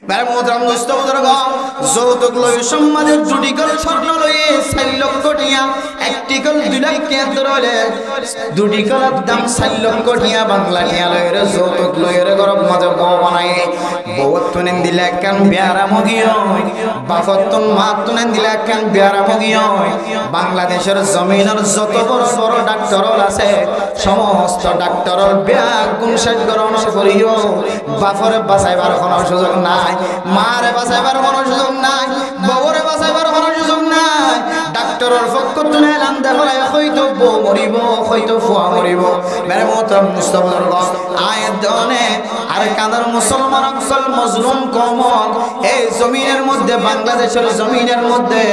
মেরে মোহতরম দোস্ত বুজুর্গ যৌতুক লয়ে সমাজের জুডিকল স্বর্ণ লয়ে 4 লক্ষ টাকা একটিকল 2 লাখ টাকা ধরলে দুটি কলার দাম 4 লক্ষ টাকা বাংলা টাকা লয়ে যৌতুক লয়ে গরব মাঝে বউ বানায় বউ তুনেন দিলে কান বিয়ারা মগিও বাফতুন মা তুনেন দিলে কান বিয়ারা মগিও বাংলাদেশের জমিনের যত বড় বড় ডাক্তার আছে সমস্ত ডাক্তারের ব্যাগ গুণ শেষ গ্রহণ করিও বাফরে বাঁচাইবার কোনো সুযোগ নাই মারে বাঁচাইবার কোনো সুযোগ নাই বউরে বাঁচাইবার কোনো সুযোগ নাই ডাক্তারের পক্ষ তুলে এলাম দেখায় হয়তো বউ মরিব হয়তো ফুয়া মরিব মেরে মোহতরম মুস্তাফার আয়াত দনে আর কাঁদার মুসলমান অকসল মজলুম কমক এই জমিনের মধ্যে বাংলাদেশের জমিনের মধ্যে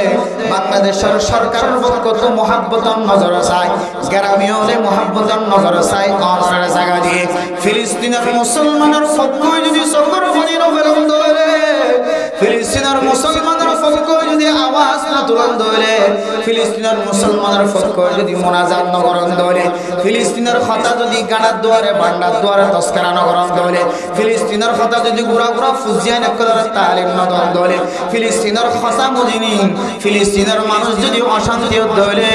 বাংলাদেশের সরকারের পক্ষ তো মহাব্বতন নজর চায় গ্রামীয় হলে মহাব্বতন নজর চায় অনরের জায়গা দিয়ে ফিলিস্তিনের মুসলমানের পক্ষ যদি সকর ফিরিন ফেলন ধরে ফিলিস্তিনের মুসলমানের পক্ষ যদি আওয়াজ না তুলন ধরে ফিলিস্তিনের মুসলমানের পক্ষ যদি মোনাজাত নগরণ ধরে ফিলিস্তিনের কথা যদি গানার দুয়ারে বান্ডার দুয়ারে তস্করা নগরণ ধরে ফিলিস্তিনের কথা যদি গুড়া গুড়া ফুজিয়ান একলার তালিম নগর ধরে ফিলিস্তিনের কথা মজিনি ফিলিস্তিনের মানুষ যদি অশান্তি ধরে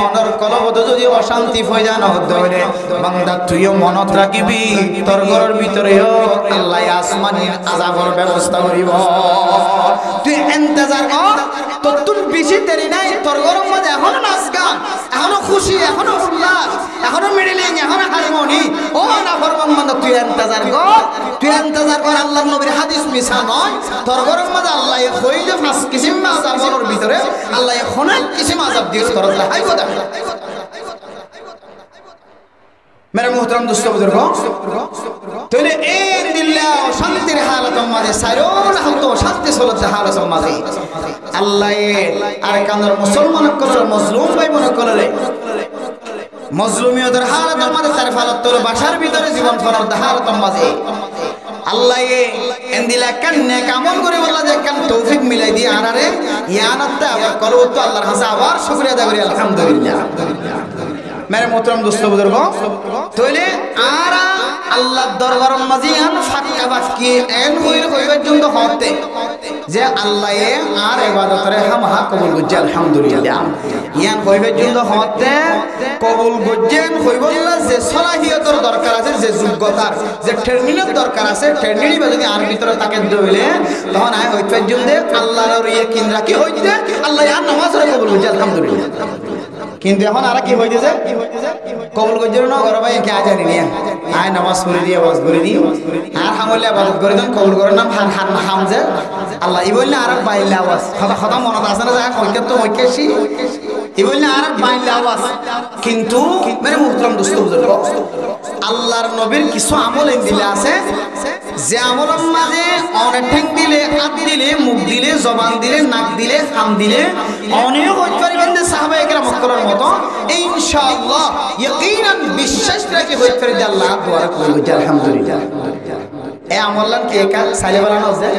অনর কলবত যদি অশান্তি ফয়জা ন ধরে বান্দা তুইও মনত রাখিবি তোর ঘরের ভিতরেও আল্লাহ আসমানি আযাবের ব্যবস্থা করিব তুই ইন্তজার কর তোর বেশি দেরি নাই তোর ঘরের মধ্যে এখনো নাচ গান এখনো খুশি এখনো উল্লাস এখনো মিডিলিং এখনো হারমোনি ও না ফরমান মানে তুই ইন্তজার কর আল্লাহর নবীর হাদিস মিছা নয় তোর ঘরের মধ্যে আল্লাহ কইলে পাঁচ কিসিম আযাবের ভিতরে আল্লাহ অনেক কিসিম আযাব দিস তোর আল্লাহ হাইবো দা मेरे मोहतरम दोस्तों बुजुर्गो तोले एक दिल्ला शांति रे हालत मादे सारोल हतो शांति सोलत हालत मादे अल्लाह ये अरकानर मुसलमान कलर मजलूम भाई मन कलर मजलूमियतर हालत मादे तारिफ हालत तोले बाशार ভিতরে জীবন ফরার হালত মাদে আল্লাহ ये এন্দিলা কান নেক আমল করে বলা যে কান তৌফিক মিলাই দি আনারে ইয়ানাতটা আবার করব তো আল্লাহর কাছে আবার শুকরিয়া আদায় করি আলহামদুলিল্লাহ मेरे मोहतरम दोस्तों बुजुर्गो तोले आरा अल्लाह दरबार मजियान फाक्का बाकी एन होइर जंद होते जे अल्लाह ए आर इबादत रे हम हा कबूल गुज्जे अल्हम्दुलिल्लाह यान होइबे जंद होते कबूल गुज्जेन होइबल्ला जे सलाहियतर दरकार আছে যে যোগ্যতার যে ট্রেনিংের দরকার আছে ট্রেনিং বা যদি আর ভিতরে তাকে দিলে তখন আয় হইতে জন্দে আল্লাহর ইয়াকিন রাখি হইতে আল্লাহ আর নামাজ রে কবুল গুজ্জে আলহামদুলিল্লাহ কিন্তু এখন আর কি হইতেছে কবুল গজর না ঘর ভাই কে আজানি নিয়া আয় নামাজ পড়ি দিয়ে ওয়াজ করি দি আর হামলে ইবাদত করে দেন কবুল করার নাম হান হামজে আল্লাহ ই বললে আর বাইলা আওয়াজ কথা মনে আছে না যা কইতে তো ওইকেছি ই বললে আর বাইলা আওয়াজ কিন্তু মেরে মুহতরম দোস্ত বুজুর্গ আল্লাহর নবীর কিছু আমল দিলে আছে যে আমলের মাঝে অনেক ঠ্যাং দিলে হাত দিলে মুখ দিলে জবান দিলে নাক দিলে কান দিলে অনেক হইতে পারবেন যে সাহাবা একরাম করার মতো ইনশাআল্লাহ ইয়াকিনান বিশ্বাস রাখি হইতে পারে যে আল্লাহ দোয়া কবুল করবে আলহামদুলিল্লাহ এ আমললান কে কাল সালে বানানো যায়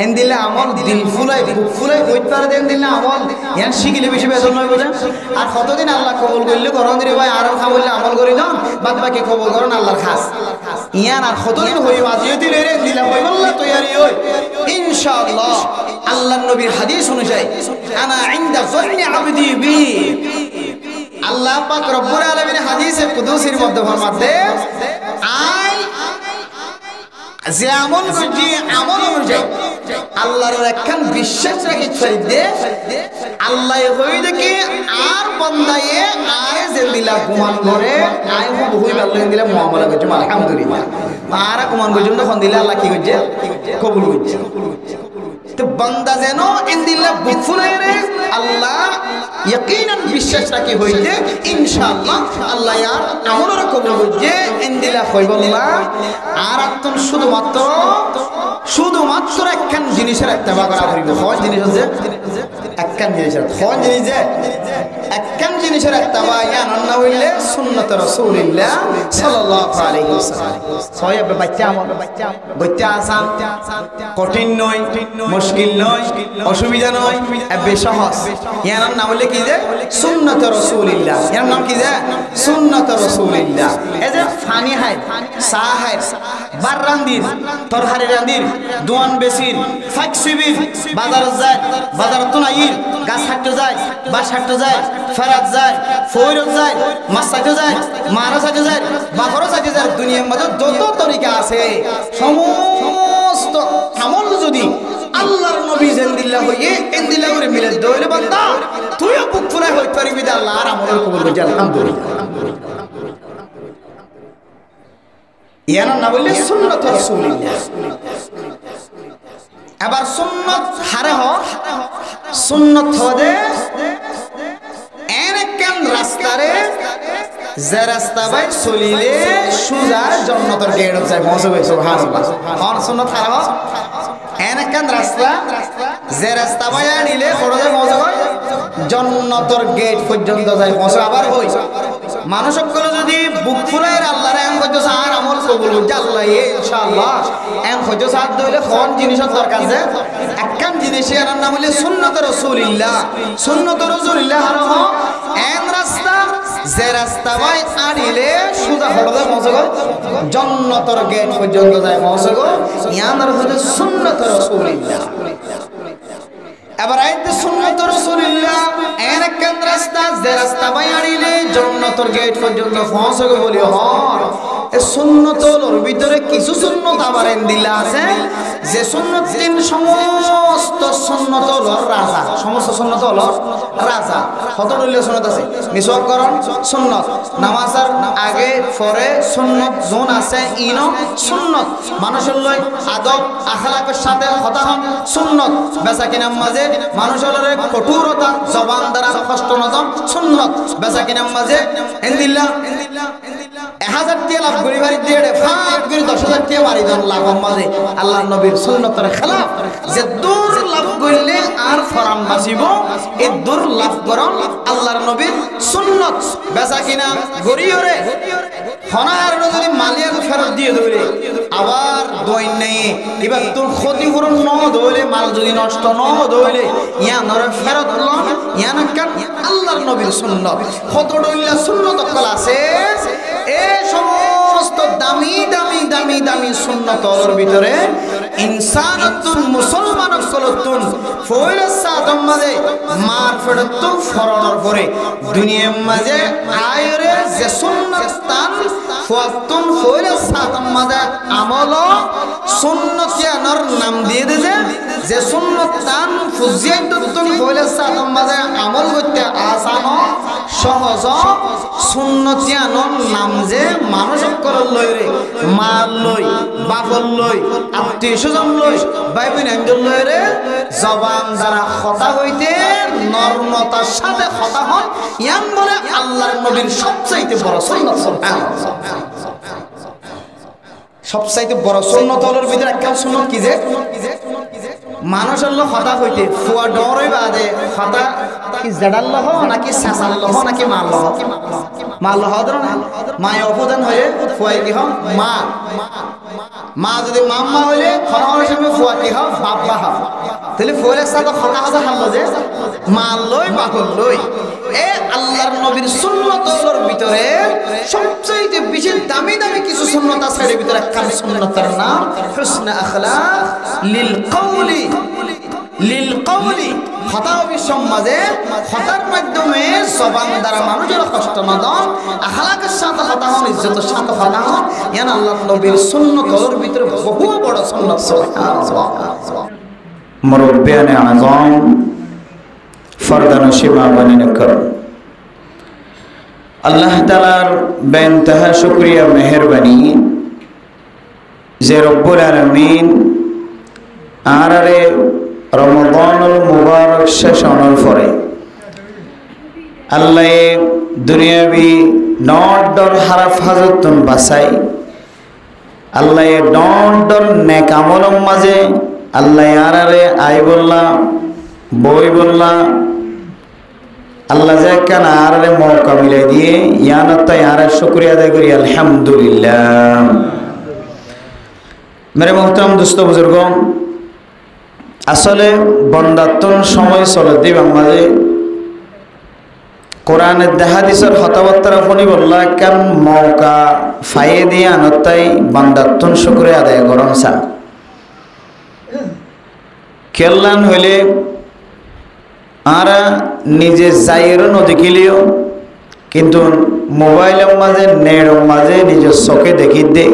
এন দিলে আমল দিল ফুলাই বুক ফুলাই হইতে পারে দেন দিলে আমল ইয়ান শিখিলে বেশি বেতন নয় বুঝেন আর কতদিন আল্লাহ কবুল করলে করন রে ভাই আর খাবলে আমল করি দাও বাদ বাকি কবুল করুন আল্লাহর খাস ইয়ান আর কতদিন হই আজিয়ে দিলে রে দিলা হই বললা তৈরি হই ইনশাআল্লাহ আল্লাহর নবীর হাদিস অনুযায়ী আনা ইনদা যন্নি আবদি বি আল্লাহ পাক রব্বুল আলামিন হাদিসে কুদসির মধ্যে ফরমাতে আই যে আমল করছি আমল অনুযায়ী আল্লাহর একখান বিশ্বাস রাখি চাইতে আল্লাহ হই দেখি আর বান্দায়ে আর যে দিলা গুমান করে আই হই আল্লাহ দিলা মুআমালা করছে আলহামদুলিল্লাহ আর গুমান পর্যন্ত ফোন দিলে আল্লাহ কি করছে কবুল করছে তো বান্দা যেন ইনদিল্লাহ বুক ফুলাই রে আল্লাহ ইয়াকিনান বিশ্বাস রাখি হইতে ইনশাআল্লাহ আল্লাহ আর আমলের কবুল করছে ইনদিল্লাহ কইবল্লাহ আর আত্ম শুধুমাত্র একখান জিনিসের ইত্তেবা করা হইব হয় জিনিস আছে একখান জিনিসের হয় জিনিস যে একখান জিনিস জিনিসের ইত্তেবা ইয়ান না হইলে সুন্নাত রাসূলুল্লাহ সাল্লাল্লাহু আলাইহি ওয়াসাল্লাম সয় বাচ্চা আমল বাচ্চা আসান কঠিন নয় মুশকিল নয় অসুবিধা নয় এবে সহজ ইয়ান নাম হইলে কি যে সুন্নাত রাসূলুল্লাহ ইয়ান নাম কি যে সুন্নাত রাসূলুল্লাহ এই যে ফানি হাই সা হাই বার রান্দির তরহারি রান্দির দোয়ান বেসির ফাকসিবির বাজার যায় বাজার তো নাইর গাছ হাঁটতে যায় বাস হাঁটতে যায় ফেরাত যায় ফৈরত যায় মাছ সাইতে যায় মারা সাইতে যায় বাকরও সাইতে যায় দুনিয়ার মধ্যে যত তরিকা আছে সমস্ত আমল যদি আল্লাহর নবী জিন্দিল্লাহ হইয়ে ইন্দিল্লাহ করে মিলে দইলে বান্দা তুইও বুক ফুরাই হই পারবি দা আল্লাহর আমল কবুল করবে আলহামদুলিল্লাহ ইয়ান না বললে সুন্নাত রাসূলুল্লাহ এবার সুন্নাত হারে হ সুন্নাত হদে এনেকান রাস্তারে যে রাস্তা বাই চলিলে সুজা জান্নাতের গেট যায় পৌঁছবে সুবহানাল্লাহ কোন সুন্নাত হারে হ এনেকান রাস্তা যে রাস্তা বাই আনিলে পড়ে পৌঁছবে জান্নাতের গেট পর্যন্ত যায় পৌঁছবে আবার হই মানুষ সকলে যদি বুক ফুলায় আল্লাহর এম কইতো আর আমল কবুল করতে আল্লাহ ইনশাআল্লাহ এম কইতো সাথ দইলে কোন জিনিসের দরকার আছে একখান জিনিসের নাম হইলে সুন্নাত রাসূলুল্লাহ সুন্নাত রাসূলুল্লাহ আর এম রাস্তা যে রাস্তা বাই আনিলে সুদা হড়দে পৌঁছাগো জান্নাতের গেট পর্যন্ত যায় পৌঁছাগো ইয়ানার হইলে সুন্নাত রাসূলুল্লাহ এবার আইতে সুন্নাত রাসূলুল্লাহ এনেকান রাস্তা যে রাস্তা বাই আনিলে জান্নাতের গেট পর্যন্ত পৌঁছাগো বলি হর এই সুন্নতর ভিতরে কিছু সুন্নত আবার দিলা আছে যে সুন্নত তিন সমস্ত সুন্নত হলো রাজা সমস্ত সুন্নত হলো রাজা কতগুলো সুন্নত আছে মিসওয়াক করণ সুন্নত নামাজের আগে পরে সুন্নত জোন আছে ইনো সুন্নত মানুষের লয় আদব আখলাকের সাথে কথা হন সুন্নত বেচাকিনার মাঝে মানুষের কঠোরতা জবান দ্বারা কষ্ট নজম সুন্নত বেচাকিনার মাঝে ইনদিল্লাহ 1000 টাকা লাভ করি বাড়ি দিয়ে ফাঁক করে 10,000 টাকা মারি দেন লাভের মাঝে আল্লাহর নবীর সুন্নতের খেলাফ যে দূর লাভ করলে আর ফরাম বাঁচিব এই দূর লাভ করন আল্লাহর নবীর সুন্নত বেচা কিনা গরিয়রে হনার যদি মালিয়া ফেরত দিয়ে ধরে আবার দই নেই এবার তোর ক্ষতিপূরণ ন ধরলে মাল যদি নষ্ট ন ধরলে ইয়া নরে ফেরত লন ইয়ান কান আল্লাহর নবীর সুন্নত কতডইলা সুন্নত কল আছে এই সমস্ত দামি দামি দামি দামি সুন্নতর ভিতরে ইনসানাতুন মুসলমানতুন ফয়লা সাদম মাঝে মারফাতুন ফরনের পরে দুনিয়ার মাঝে আয়রে যে সুন্নাত স্থান ফাতুন ফয়লা সাদম মাঝে আমল সুন্নতিয়ানর নাম দিয়ে দিয়েছে যে সুন্নত স্থান ফুজিয়াতুন ফয়লা সাদম মাঝে আমল করতে আসান সহজ সুন্নতিয়ানর নাম যে মানুষ করল লই রে মাল লই বাপল লই আত্মীয় স্বজন লই ভাই বোন একজন লই রে জবান দ্বারা কথা হইতে নরমতার সাথে কথা হন ইয়ান বলে আল্লাহর নবীর সবচাইতে বড় সুন্নাত সবচাইতে বড় সুন্নাত হলোর ভিতরে একটা সুন্নাত কি যে মানুষের লোক কথা হইতে ফুয়া ডরই বাদে কথা কি জেডাল লহ নাকি সাসাল লহ নাকি মাল লহ মাল লহ ধর না মায়ে অপদান হয়ে ফুয়াই কি হও মা মা যদি মাম্মা হইলে খনার সামনে ফুয়া কি হও বাপ্পা হও তাহলে ফুয়ার সাথে কথা কথা হারলো যে মাল লই বাকল লই এ আল্লাহর নবীর সুন্নতর ভিতরে সবচেয়ে বেশি দামি দামি কিছু সুন্নত আছে এর ভিতরে একটা সুন্নতের নাম হুসনে আখলাক লিল কওলি কথা হবে সমাজে কথার মাধ্যমে জবান দ্বারা মানুষের কষ্ট না দাও আখলাকের সাথে কথা হন ইজ্জতের সাথে কথা হন ইয়ান আল্লাহর নবীর সুন্নতর ভিতরে বহু বড় সুন্নত সুবহানাল্লাহ মুরব্বিয়ানে আযম ফরদানশিবা বানিনকর আল্লাহ তাআলার বেইনতাহা শুকরিয়া মেহেরবানি যে রব্বুল আলামিন আরারে রমাদানুল মুবারক শেষ হওয়ার পরে আল্লাহ দুনিয়াবি নডর হারাফ হাজতন বাসাই আল্লাহ নডর নেক আমলের মাঝে আল্লাহ আরারে আই বললা বই বললা আল্লাহ যে কেন আর মৌকা মিলে দিয়ে ইয়ানতাই আর শুকরিয়া আদায় করি আলহামদুলিল্লাহ। মেরে মোহতারাম দোস্ত বুজুর্গ, আসলে বন্দাত্মন সময় চলে দিবাং মাঝে কোরআনের দেহাদিসের হতাবার্তারা ফোনি বললা কেন মৌকা ফাইয়ে দিয়ে আনতাই বন্দাত্মন শুকরিয়া আদায় করম সা কেল্লান হইলে আর নিজে যাইয়েরও নদেখিলেও কিন্তু মোবাইলের মাঝে নেটের মাঝে নিজের চোখে দেখি দে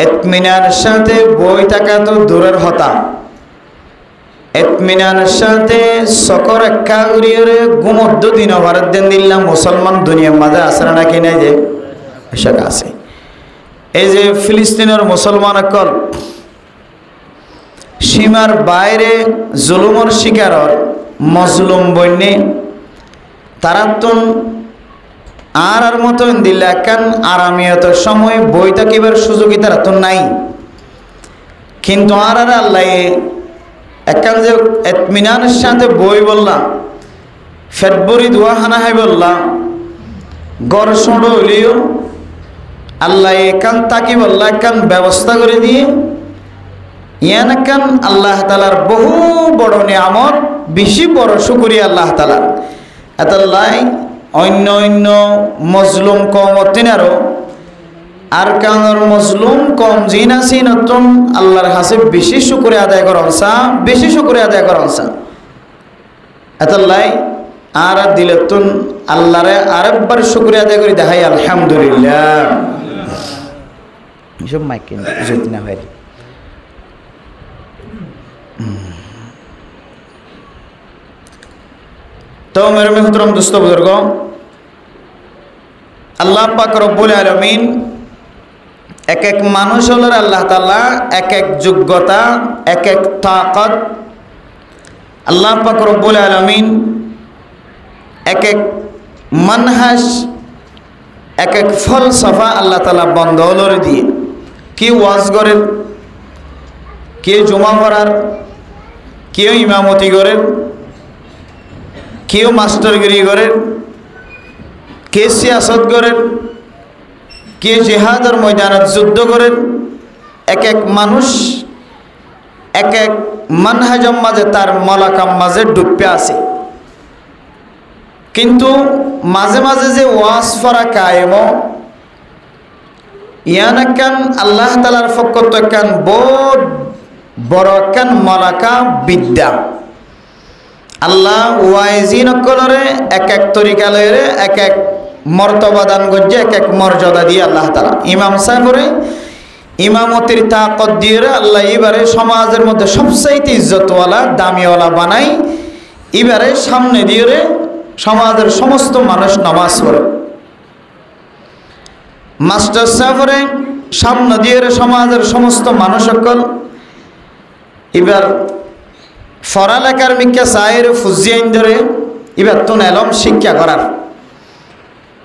ইতমিনানের সাথে বই থাকা তো দূরের হতা, ইতমিনানের সাথে চকর একা উড়িয়ে গুমদ্দ দিন ভারত দিন দিলাম মুসলমান দুনিয়ার মাঝে আসরা নাকি নাই যে সেটা আছে। এই যে ফিলিস্তিনের মুসলমান অকল সীমার বাইরে জুলুমর শিকারর মজলুম বন্যে তারা তো আর মতো দিল্লা একান আরামিয়ত সময় বই থাকিবার সুযোগই তারা তো নাই, কিন্তু আর আল্লাহ একান যে ইতমিনানের সাথে বই বললাম ফেব্রুয়ারি দোয়া হানা হাই বললাম গড় সড় হইলেও আল্লাহ একান তাকি বললা একান ব্যবস্থা করে দিয়ে ইয়ান একান আল্লাহ তালার বহু বড় নিয়ামত, বেশি বড় শুকরিয়া আল্লাহ তালার। এতলাই অন্য অন্য মজলুম কম অতিনারও আর কানোর মজলুম কম জিন আসি নতুন আল্লাহর কাছে বেশি শুকরিয়া আদায় করনসা, বেশি শুকরিয়া আদায় করনসা। এতলাই আর দিলে তুন আল্লাহরে আরেকবার শুকরিয়া আদায় করি দেখাই আলহামদুলিল্লাহ। এসব মাইক যদি না হয় তো মেরে মেহতরম দোস্ত বুজুর্গ, আল্লাহ পাক রব্বুল আলামিন এক এক মানুষ হলের আল্লাহ তাআলা এক এক যোগ্যতা এক এক তাকত আল্লাহ পাক রব্বুল আলামিন এক এক মানহাজ এক এক ফলসফা আল্লাহ তাআলা বন্ধলরে দিয়ে কি ওয়াজ করেন, কে জুমা পড়ার, কেউ ইমামতি করেন, কেউ মাস্টারগিরি করেন, কে সিয়াসত করেন, কে জিহাদের ময়দানত যুদ্ধ করেন। এক এক মানুষ এক এক মানহাজম মাঝে তার মলাকাম মাঝে ডুবে আছে, কিন্তু মাঝে মাঝে যে ওয়াজ ফরা কায়েম ইয়ান একান আল্লাহ তালার ফকত একান বড় একান মলাকা বিদ্যা। আল্লাহ ওয়াইজিন কলরে এক এক তরিকা লয়ে এক এক মর্তবা দান করছে, এক এক মর্যাদা দিয়ে আল্লাহ তাআলা ইমাম সাহেবরে ইমামতির তাকত দিয়ে আল্লাহ এবারে সমাজের মধ্যে সবচাইতে ইজ্জতওয়ালা দামিওয়ালা বানাই, এবারে সামনে দিয়ে সমাজের সমস্ত মানুষ নামাজ পড়ে। মাস্টার সাহেবরে সামনে দিয়ে সমাজের সমস্ত মানুষ সকল এবার পড়ালেখার মিক্কা চায়ের ফুজিয়াইন ধরে এবার তো এলম শিক্ষা করার।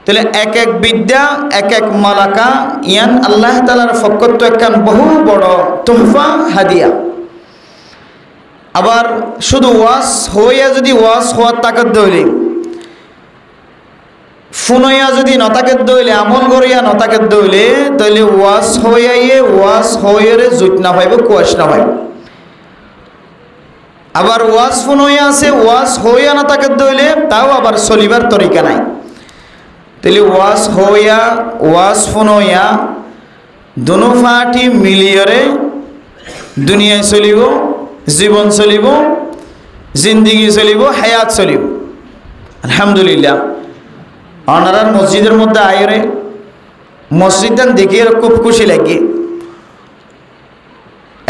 তাহলে এক এক বিদ্যা এক এক মালাকা ইয়ান আল্লাহ তাআলার ফকত একখান বহু বড় তোহফা হাদিয়া। আবার শুধু ওয়াজ হইয়া যদি ওয়াজ হওয়ার তাকত দইলে ফুনইয়া যদি নতাকেত দইলে আমল করিয়া নতাকেত দইলে তাহলে ওয়াজ হইয়াইয়ে ওয়াজ হইয়ের জুত না পাইব, কুয়াশ না পাইব। আবার ওয়াজ ফুনইয়া আছে ওয়াজ হইয়া না তাকে দইলে তাও আবার চলিবার তরিকা নাই। তাহলে ওয়াজ হইয়া ওয়াজ ফুনইয়া দুনো ফাটি মিলিয়রে দুনিয়ায় চলিব, জীবন চলিব, জিন্দিগি চলিব, হায়াত চলিব। আলহামদুলিল্লাহ অনারার মসজিদের মধ্যে আয়রে মসজিদটা দেখে খুব খুশি লাগে।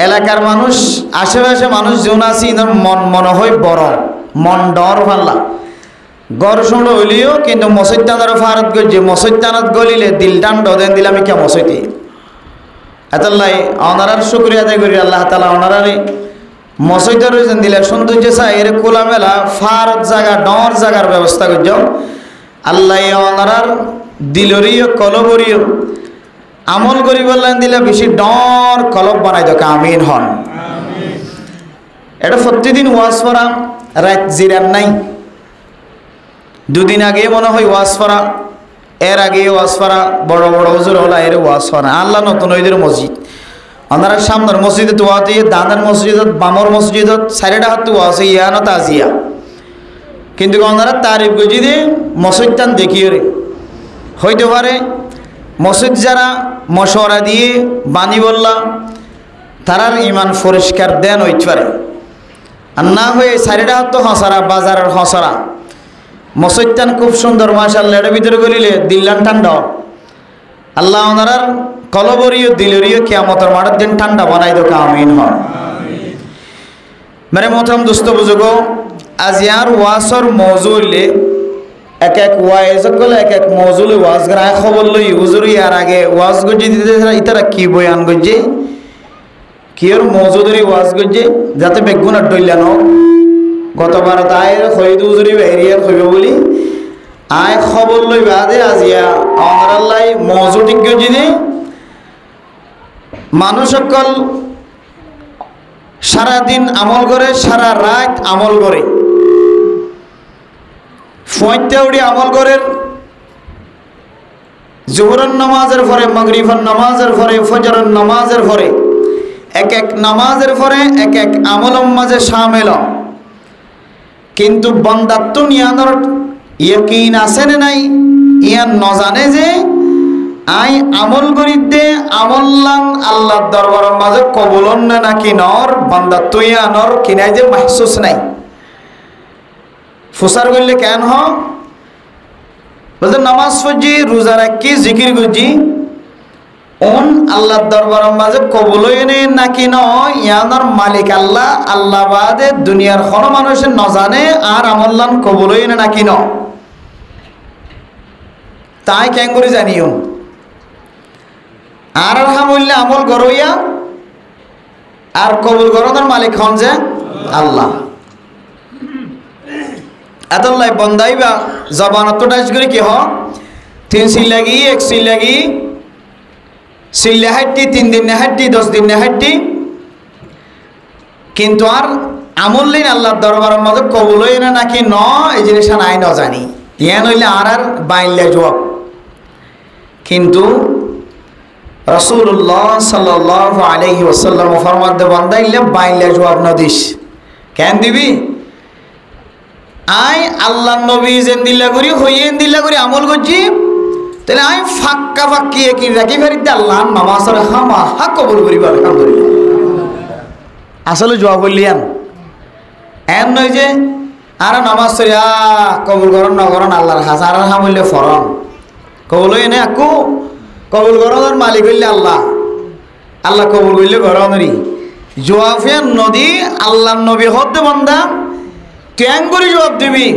এলাকার মানুষ আশেপাশে মানুষ যেন আছে ইনার মন মনে হয় বড় মন ডর ফাল্লা গড় শুনলো হইলেও কিন্তু মসজিদানারও ফারত করছে, মসজিদানাত গলিলে দিল টান ডদেন দিলে আমি কে মসজিদে এতলাই অনারার শুক্রিয়া আদায় করি আল্লাহ তাআলা অনারারে মসজিদের রয়েছেন দিলে সৌন্দর্য চাই এর খোলামেলা ফারত জায়গা ডর জায়গার ব্যবস্থা করছ আল্লাহ অনারার দিলরিও কলবরিও আমল করি বললেন দিলে বেশি ডর কলব বানাই দোকা আমিন হন। এটা প্রতিদিন ওয়াজ পড়া রাত জিরান নাই দুদিন আগে মনে হয় ওয়াজ করা, এর আগে ওয়াজ করা, বড় বড় হুজুর হলা এর ওয়াজ করা। আল্লাহ নতুন ওইদের মসজিদ ওনারা সামনের মসজিদে ওয়াজ দিয়ে, দানের মসজিদত, বামর মসজিদত, সাইডে হাত ওয়াজ ইয়ানো তাজিয়া। কিন্তু ওনারা তারিফ গজি দিয়ে মসজিদ টান দেখিয়ে রে হইতে পারে মসজিদ যারা মশওয়ারা দিয়ে বাণী বললা তারার ইমান পরিষ্কার দেন হইতে পারে। আর না হয়ে সাইডে হাত তো হসরা, বাজারের হসরা। মসজিদটান খুব সুন্দর মাশাআল্লাহ, এর ভিতরে গলিলে দিল্লান ঠান্ডা। আল্লাহ ওনারার কলবরীয় দিলরীয় কিয়ামতের মাঠের দিন ঠান্ডা বানাই দো, আমিন হয়। মেরে মোহতরম দোস্ত বুজুর্গ, আজ ইয়ার ওয়াজর মৌজু হইলে এক এক ওয়াজ গলে এক এক মৌজুলে ওয়াজ গ্রায় খবর লই হুজুর ইয়ার আগে ওয়াজ গজি দিতে ইতারা কি বয়ান গজে কিয়র মৌজুদরি ওয়াজ গজে যাতে বেগুনার ডইলান হোক। গতবার তাই খরিদ হুজুরি বেরিয়ার হইব বলি আয় খবর লই বাদে আজিয়া আল্লাহ মৌজুদিক গজি দি মানুষ সকল সারাদিন আমল করে, সারা রাত আমল করে, ফয়টা উড়ি আমল করে, জোহরের নামাজের পরে, মাগরিবের নামাজের পরে, ফজরের নামাজের পরে, এক এক নামাজের পরে এক এক আমলের মাঝে শামিল। কিন্তু বান্দাত্ব নিয়ানোর ইয়াকিন আছে না নাই, ইয়ান নজানে যে আই আমল করি দে আমল্লাং আল্লাহর দরবারের মাঝে কবুলন না নাকি নর বান্দাত্ব ইয়ানোর কিনাই যে মাহসুস নাই। ফুসার করলে কেন হ বলতে নামাজ পড়ছি, রোজা রাখি, জিকির করছি, ওন আল্লাহর দরবারের মাঝে কবুল হইনে নাকি নয় ইয়ানোর মালিক আল্লাহ, আল্লাহ বাদে দুনিয়ার কোনো মানুষের নজানে আর আমল্লান কবুল হইনে নাকি ন। তাই কেন করে জানিও আর আলহামদুলিল্লাহ আমল গরইয়া আর কবুল গরনের মালিক হন যে আল্লাহ। এতলাই বন্দাইবা জবানত টাইজ করে কি হ 3 সিল লাগি 1 সিল লাগি সিল্লে হাঁটি 3 দিন হাঁটি 10 দিন হাঁটি, কিন্তু আর আমল লিন আল্লাহর দরবারের মধ্যে কবুল হই না নাকি ন এই জিনিসটা নাই ন জানি ইয়ান হইলে আর বাইল্লা জবাব। কিন্তু রাসূলুল্লাহ সাল্লাল্লাহু আলাইহি ওয়াসাল্লাম ফরমাতে বান্দাইলে বাইল্লা জবাব ন দিস কেন দিবি? আই আল্লাহ নবী যেন দিল্লা করি হইয়েন দিল্লা করি আমল করছি, তাহলে আমি ফাক্কা ফাক্কি কি রাখি ফেরিতে আল্লাহ নামাজের হামা হা কবুল করিব আলহামদুলিল্লাহ। আসলে জবাব বললিয়ান এন নয় যে আর নামাজ পড়ি কবুল করন নকরন আল্লাহর হাস আর হাম হইলে ফরন কবুল হই না আকু কবুল করনের মালিক হইলে আল্লাহ, আল্লাহ কবুল করলে করনরি জবাব নদী আল্লাহ নবী হতে বন্দা কেন করে জবাব দিবি?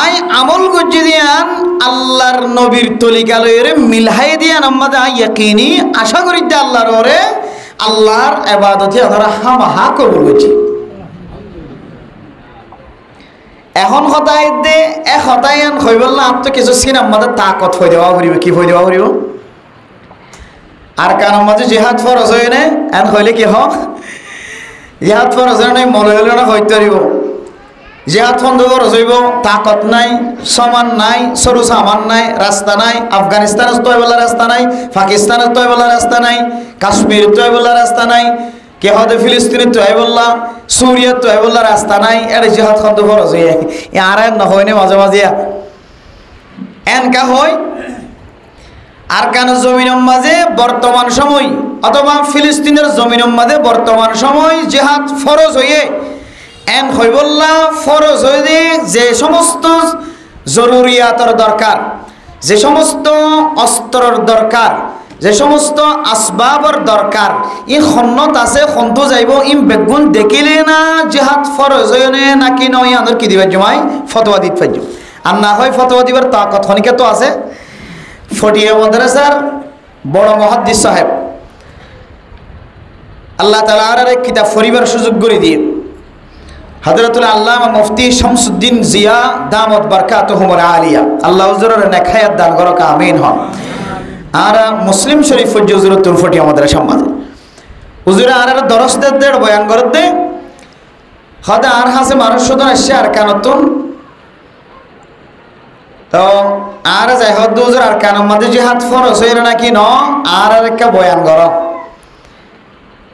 আই আমল করছি দিয়ান আল্লাহর নবীর তলিকালয়ের মিলহাই দিয়ান আমাদের ইয়াকিনি আশা করি যে আল্লাহর ওরে আল্লাহর ইবাদতে আমরা হামাহা কবুল করছি। এখন হতাই দে এক হতাইন হই বললা আপ তো কিছু সিন আমাদের তাকত হয়ে দেওয়া করিব কি হয়ে দেওয়া করিব আর কান আমাদের জিহাদ ফরজ হয় না এন হইলে কি হোক জিহাদ ফরজ হয় না মনে হইলে না হইতে পারিব। জিহাদ ফন্দ ফরজ হইব তাকত নাই, সমান নাই, সরু সামান নাই, রাস্তা নাই, আফগানিস্তানের তৈবলা রাস্তা নাই, পাকিস্তানের তৈবলা রাস্তা নাই, কাশ্মীর তৈবলা রাস্তা নাই, কে হতে ফিলিস্তিনের তৈবলা, সুরিয়ার তৈবলা রাস্তা নাই, এটা জিহাদ ফন্দ ফরজ হইয়া আর না হয় না মাঝে মাঝে এনকা হয়। আর কান জমিনের মাঝে বর্তমান সময় অথবা ফিলিস্তিনের জমিনের মাঝে বর্তমান সময় জিহাদ ফরজ হইয়ে এন হইবল্লা ফরজ হয়ে যে সমস্ত জরুরিয়াতের দরকার, যে সমস্ত অস্ত্রের দরকার, যে সমস্ত আসবাবর দরকার ই খন্নত আছে খন্তু যাইব ইম বেগুন দেখিলে না জিহাদ ফরজ হয়ে নাকি নয় আদর কি দিবার জমাই ফতোয়া দিতে পারজ। আর না হয় ফতোয়া দিবার তাকত খনিকে তো আছে। ফটিয়া মাদ্রাসার বড় মুহাদ্দিস সাহেব আল্লাহ তাআলা আর এক কিতাব পরিবার সুযোগ করে দিয়ে হযরতুল আল্লামা মুফতি শামসুদ্দিন জিয়া দামত বারকাতুহুমুল আলিয়া আল্লাহ হুজুরের নেক-হায়াত দান করক আমিন হন। আর মুসলিম শরীফ হুজুরতুল ফটিয়া মাদ্রাসা মাঝে হুজুরে আর দরস দেড় বয়ান করতে হদা আর হাসে মানুষ শুধু আসছে আর কানতুন তো আর যাই হোক দুজোর আর কানের মধ্যে জিহাদ ফরজ হইল নাকি ন আর একটা বয়ান কর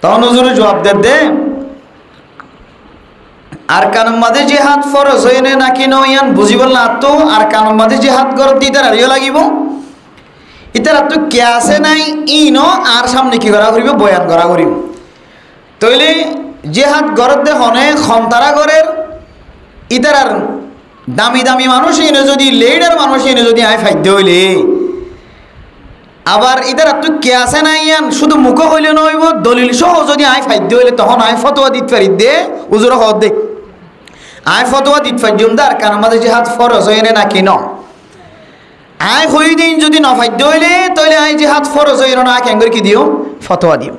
তখন হুজুর জবাব দে আর কানের মধ্যে জিহাদ ফরজ হইলে নাকি ন ইয়ান বুঝি বললা তো আর কানের মধ্যে জিহাদ কর দিতার আরিও লাগিব ইতার তো কে আছে নাই ই ন আর সামনে কি করা করিব বয়ান করা করিব তইলে জিহাদ গরত দে হনে খন্তারা গরের ইতার আর দামি দামি মানুষ এনে যদি লেডার মানুষ এনে যদি আয় ফাইদ্য হইলে আবার ইতার তো কে আছে নাই ইয়ান শুধু মুখ হইলে নইব দলিল সহ যদি আয় ফাইদ্য হইলে তখন আয় ফতোয়া দিতে পারি দে উজুর হদ দে আয় ফতোয়া দিতে পারি জুমদার কারণ আমাদের জিহাদ ফরজ হইনে নাকি ন আয় হই দিন যদি ন ফাইদ্য হইলে তাহলে আয় জিহাদ ফরজ হইল না কেন করে কি দিও ফতোয়া দিও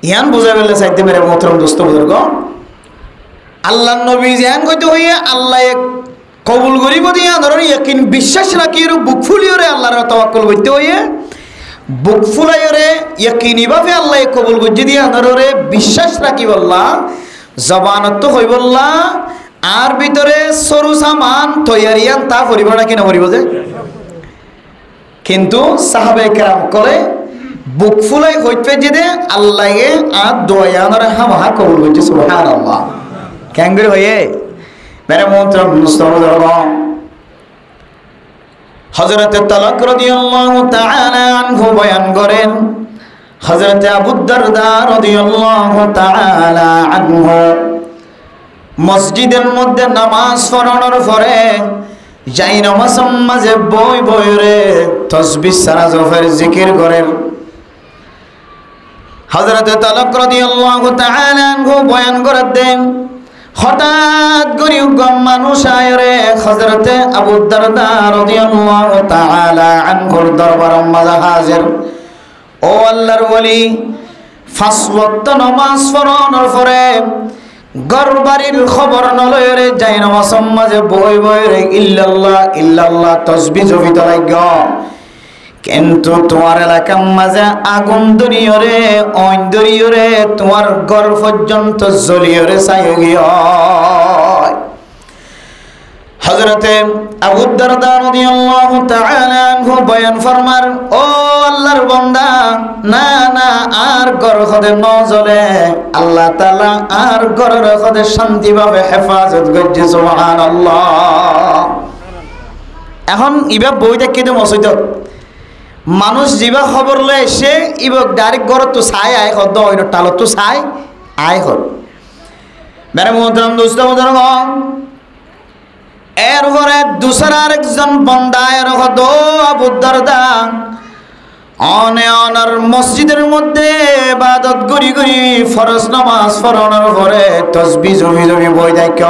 ইয়ান বুঝা ফেললে চাইতে মেরে মোহতরম দোস্ত বুজুর্গ আল্লাহ নবী জ্ঞান কইতে হইয়া আল্লাহ কবুল করিব দিয়া ধরুন ইয়াকিন বিশ্বাস রাখি বুক ফুলিওরে আল্লাহর তাওয়াক্কুল করতে হইয়া বুক ফুলাইরে ইয়াকিনি ভাবে আল্লাহ কবুল করতে দিয়া ধরে বিশ্বাস রাখি বললা জবানত তো হই বললা আর ভিতরে সরু সামান তৈয়ারিয়ান তা করিব না কি না করিব যে কিন্তু সাহাবে কেরাম করে বুক ফুলাই হইতে যে আল্লাহকে আর দয়ানরে হামহা কবুল করতে সুবহানাল্লাহ কেন করে হইয়ে মেরে মোহতরম মুস্তাফা হযরত তালাক রাদিয়াল্লাহু তাআলা আনহু বয়ান করেন হযরত আবু দারদা রাদিয়াল্লাহু তাআলা আনহু মসজিদের মধ্যে নামাজ পড়ানোর পরে যাই নামাজ মাঝে বই বইরে তাসবিহ সারা জফের জিকির করেন হযরত তালাক রাদিয়াল্লাহু তাআলা আনহু বয়ান করে দেন হঠাৎ করে মানুষ আয়রে হযরতে আবু দারদা রাদিয়াল্লাহু তাআলা আনহুর দরবার মাঝে হাজির ও আল্লাহর ওলি পাঁচ ওয়াক্ত নামাজ পড়ানোর পরে গরবাড়ির খবর নলয়রে যাই নামাজ মাঝে বই বই রে ইল্লাল্লাহ ইল্লাল্লাহ তাসবিহ জপিত লাগ কিন্তু তোমার এলাকার মাঝে আগুন দরিয়রে অইন দরিয়রে তোমার ঘর পর্যন্ত জ্বলিয়রে চাই গিয়ে হযরতে আবু দারদা রাদিয়াল্লাহু তাআলা আনহু বয়ান ফরমার ও আল্লাহর বান্দা না না আর ঘর খদে ন জ্বলে আল্লাহ তাআলা আর ঘরের খদে শান্তিভাবে হেফাজত করছে সুবহানাল্লাহ এখন ইবা বই দেখে তো মসজিদত মানুষ যিবা খবর লয় সে ইবক ডাইরেক্ট ঘর তো চাই আয় হদ অন্য টালত তো চাই আয় হল মেরে মোহতরম দোস্ত মোহতরম এরপরে দুসরা আরেকজন বান্দা এর হদ আবু দারদা অনার মসজিদের মধ্যে ইবাদত করি করি ফরজ নামাজ পড়ানোর পরে তাসবিহ জমি জমি বই দেখ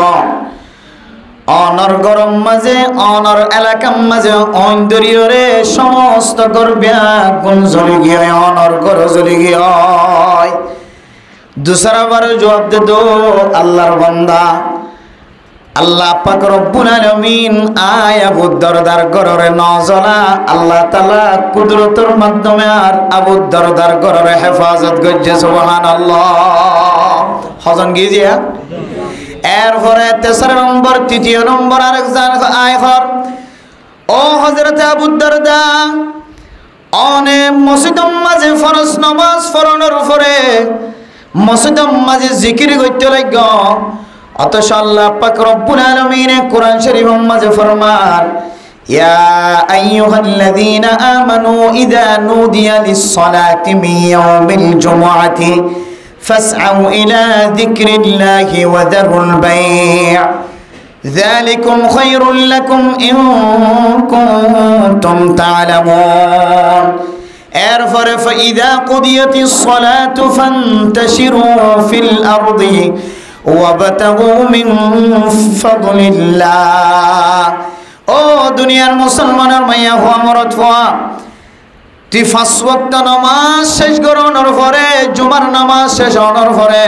অনর গরম মাঝে অনর এলাকার মাঝে অন্দরিয়রে সমস্ত গর্বিয়া গুণ জ্বলি গিয়ে অনর গর জ্বলি গিয়ে দুসরা বার জবাব দে দো আল্লাহর বান্দা আল্লাহ পাক রব্বুল আলামিন আয় আবু দারদার গররে ন জ্বলা আল্লাহ তাআলা কুদরতের মাধ্যমে আর আবু দারদার গররে হেফাজত করছে সুবহানাল্লাহ হজন গিজিয়া এরপরে তেসরা নম্বর তৃতীয় নম্বর আরেকজন আয়হর ও হযরতে আবু দারদা অনে মসজিদের মাঝে ফরজ নামাজ পড়ানোর পরে মসজিদের মাঝে জিকির করতে লাগ অথচ আল্লাহ পাক রব্বুল আলামিন কোরআন শরীফের মাঝে ফরমান ইয়া আইয়ুহাল্লাযীনা আমানু ইযা নুদিয়া লিস-সালাতি মিন ইয়াউমিল জুমআতি فاسعوا إلى ذكر الله وذروا البيع ذلكم خير لكم إن كنتم تعلمون এরপর فإذا قضيت الصلاة فانتشروا في الأرض وابتغوا من فضل الله ও দুনিয়ার মুসলমানের মাইয়া হওয়া মরদ হওয়া তুই পাঁচ ওয়াক্ত নামাজ শেষ করানোর পরে জুমার নামাজ শেষ হওয়ার পরে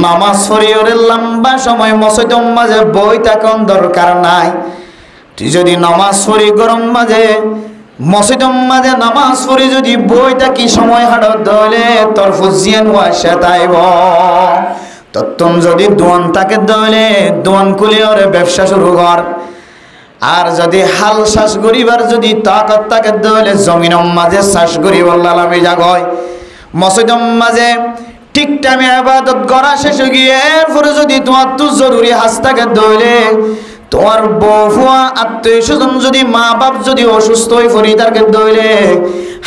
নামাজ পড়িওরে লম্বা সময় মসজিদের মাঝে বই থাকার দরকার নাই তুই যদি নামাজ পড়ি গরম মাঝে মসজিদের মাঝে নামাজ পড়ি যদি বই থাকি সময় হাঁটত দলে তোর ফুজিয়ান ওয়াসে তাইব তত্তম যদি দোয়ান থাকে দলে দোয়ান খুলে ওরে ব্যবসা শুরু কর আর যদি হাল শ্বাস করিবার যদি তাকত থাকে তাহলে জমিনের মাঝে শ্বাস করি বললাম আমি জাগয় মসজিদের মাঝে ঠিক টাইমে ইবাদত করা শেষ হয়ে গিয়ে এরপরে যদি তোমার তো জরুরি হাজ থাকে তাহলে তোমার বউ আত্মীয় স্বজন যদি মা বাপ যদি অসুস্থ হয়ে পড়ি তাকে দইলে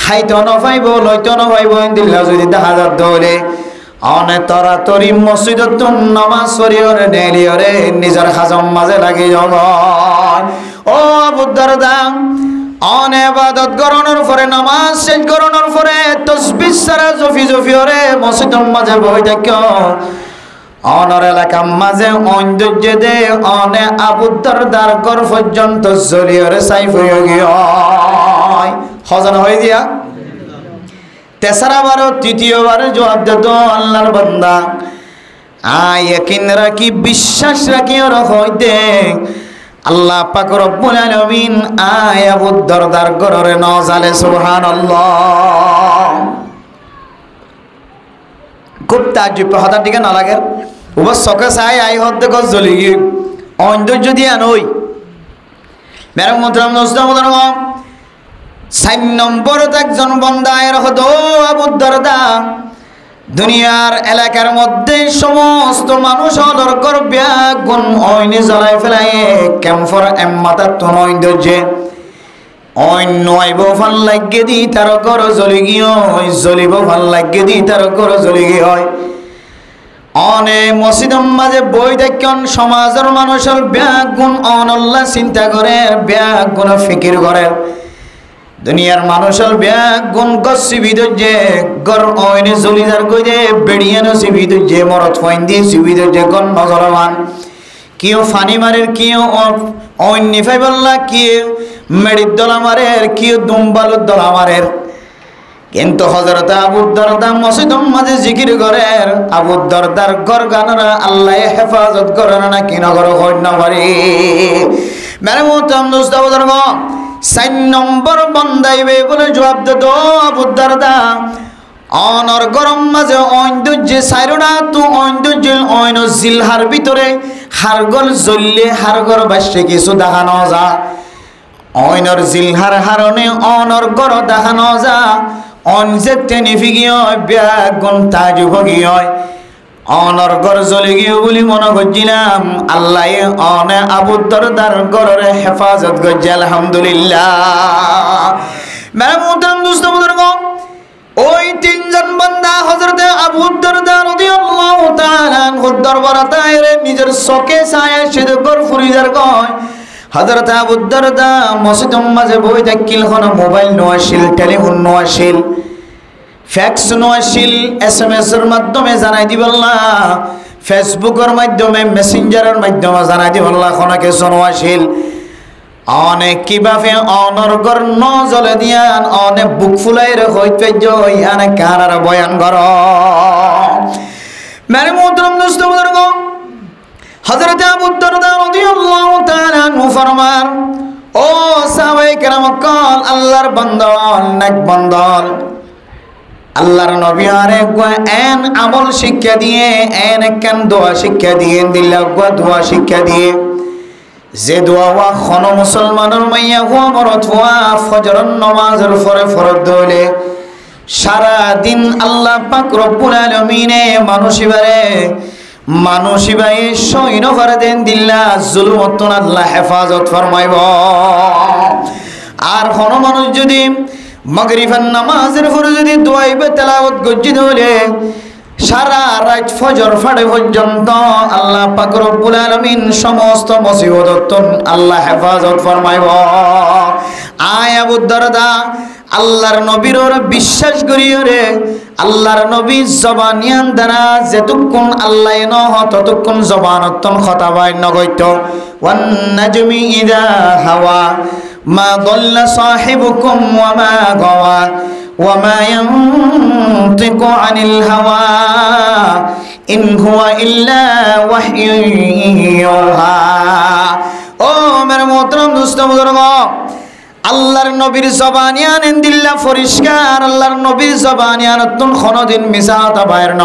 খাইতে নপাইব লইতে নপাইব দিল্লা যদি দেখা যাত দইলে অনে তরাতরি মসজিদত নামাজ পড়িওরে নেলিওরে নিজের হাজম মাঝে লাগি যাব ও আবু দারদা অনে ইবাদত করণের পরে নামাজ শেষ করণের পরে তাসবিহ সারা জফি জফিওরে মসজিদের মাঝে বই থাকো অনর এলাকার মাঝে ঐন্দর্য দে অনে আবু দারদার ঘর পর্যন্ত জলিওরে সাইফ হয়ে গিয়ে হজন হয়ে দিয়া তেসরাবারও তৃতীয়বারে জবাব দিত আল্লাহর বান্দা আয় ইয়াকিন রাখি বিশ্বাস রাখি ওর হইতে আল্লাহ পাক রব্বুল আলামিন আয় আবু দারদার ঘরে নজালে সুবহানাল্লাহ খুব তাজ্জুব হঠাৎ দিকে না লাগে ওবার চকে চাই আই হতে গছ জ্বলি গিয়ে ঐন্দর্য দিয়া নই মেরা মোহতারাম দোস্ত 4 নম্বরত একজন বান্দা এর হতো আবু দারদা দুনিয়ার এলাকার মধ্যে সমস্ত মানুষ অলর্কর ব্যাগুন ঐনে জ্বলাই ফেলায় ক্যাম্পর এম্মাতা তুন ঐন্দর্যে অন্য আইব ভাল লাগে দি তার ঘর জ্বলি গিয়ে জ্বলিব ভাল লাগে দি তার ঘর জ্বলি গিয়ে হয় অনে মসজিদের মাঝে বই দেখেন সমাজের মানুষের ব্যাগুন অনল্লাহ চিন্তা করে ব্যাগুন ফিকির করে দুনিয়ার মানুষের ব্যাগুন গসিবিদ যে গর অইনে জলিদার কই দে বেড়িয়ানো সিবিদ যে মরত ফাইন দিয়ে সিবিদ যে গন নজরমান কিও ফানি মারের কিও অন্য ফাইবল্লা কিও মেডির দলা মারের কিও দুম্বালুর দলা মারের কিন্তু হযরত আবু দারদা মসজিদের মাঝে জিকির করেন আবু দারদার ঘর গানরা আল্লাহ হেফাজত করেন না কি নগর হই না পারে মেরে মোহতারাম দোস্ত বুজুর্গ 4 নম্বর বান্দাইবে বলে জবাব দিত আবু দারদা অনর গরম মাঝে ঐন্দর্য সাইরোনা তু ঐন্দর্য ঐন জিলহার ভিতরে হারগল জ্বললে হারগর বাসে কিছু দেখানো যা ঐনর জিলহার হারনে অনর গর দেখানো যা অনজে টেনে ফিগিয়ে ব্যাগুন তাজু ভগিয়ে অনর গর জ্বলি গিয়ে বলি মনে করছিলাম আল্লাহ অনে আবু দারদার গরের হেফাজত করছে আলহামদুলিল্লাহ মেরে মোহতারাম দোস্ত বুজুর্গ ওই 3 জন বান্দা হযরত আবু দারদা রাদিয়াল্লাহু তাআলা আনহু দরবারতে আইরে নিজের চোখে ছায়া সেদে গর ফুরিজার কয় হযরত আবু দারদা মসজিদের মাঝে বই থাকিল কোন মোবাইল নয়াশিল টেলিফোন নয়াশিল ফ্যাক্স নয়াশিল এসএমএস এর মাধ্যমে জানাই দিবল্লা ফেসবুকের মাধ্যমে মেসেঞ্জারের মাধ্যমে জানাই দিবল্লা কোন কিছু নয়াশিল অনেক কিভাবে অনর্গর ন জলে দিয়ান অনেক বুক ফুলাইরে হইতে জয় অনেক কারার বয়ান কর মেরে মোহতারাম দোস্ত বুজুর্গ হযরত আবু দারদা রাদিয়াল্লাহু তাআলা আনহু ফরমান ও সাহাবায়ে কেরাম কল আল্লাহর বান্দাল নেক বান্দাল আল্লাহর নবী আরেক এন আমল শিক্ষা দিয়ে এন কেন দোয়া শিক্ষা দিয়ে দিল্লাহ দোয়া শিক্ষা দিয়ে যে দোয়া ওয়া খন মুসলমানের মাইয়া হুয়া মরত হুয়া ফজরের নামাজের পরে ফরজ দলে সারা দিন আল্লাহ পাক রব্বুল আলামিনে মানুষিবাই সৈন্য করে দেন দিল্লা জুলুমত আল্লাহ হেফাজত ফরমাইব আর কোন মানুষ যদি মাগরিবের নামাজের পরে যদি দোয়াইবে তেলাওয়াত গজ্জিত হলে সারা রাত ফজর ফাড়ে পর্যন্ত আল্লাহ পাক রব্বুল আলামিন সমস্ত মুসিবত আল্লাহ হেফাজত ফরমাইব আয় আবু দারদা আল্লাহর নবীর বিশ্বাস করিও রে আল্লাহর নবী জবানিয়ান দ্বারা যেতক্ষণ আল্লাহ নহ ততক্ষণ জবানতন খতাবাই নগৈত ওয়ান নাজমি ইযা হাওয়া মা দাল্লা সাহিবুকুম ওয়া মা গাওয়া ওয়া মা ইয়ানতিকু আনিল হাওয়া ইন হুয়া ইল্লা ওয়াহয়ুন ইউহা ও মেরে মোহতারাম দোস্ত বুজুর্গ আল্লাহর নবীর জবানিয়ান দিল্লা পরিষ্কার আল্লাহর নবীর জবানিয়ানতুন কোনদিন মিছা কথা বাইর ন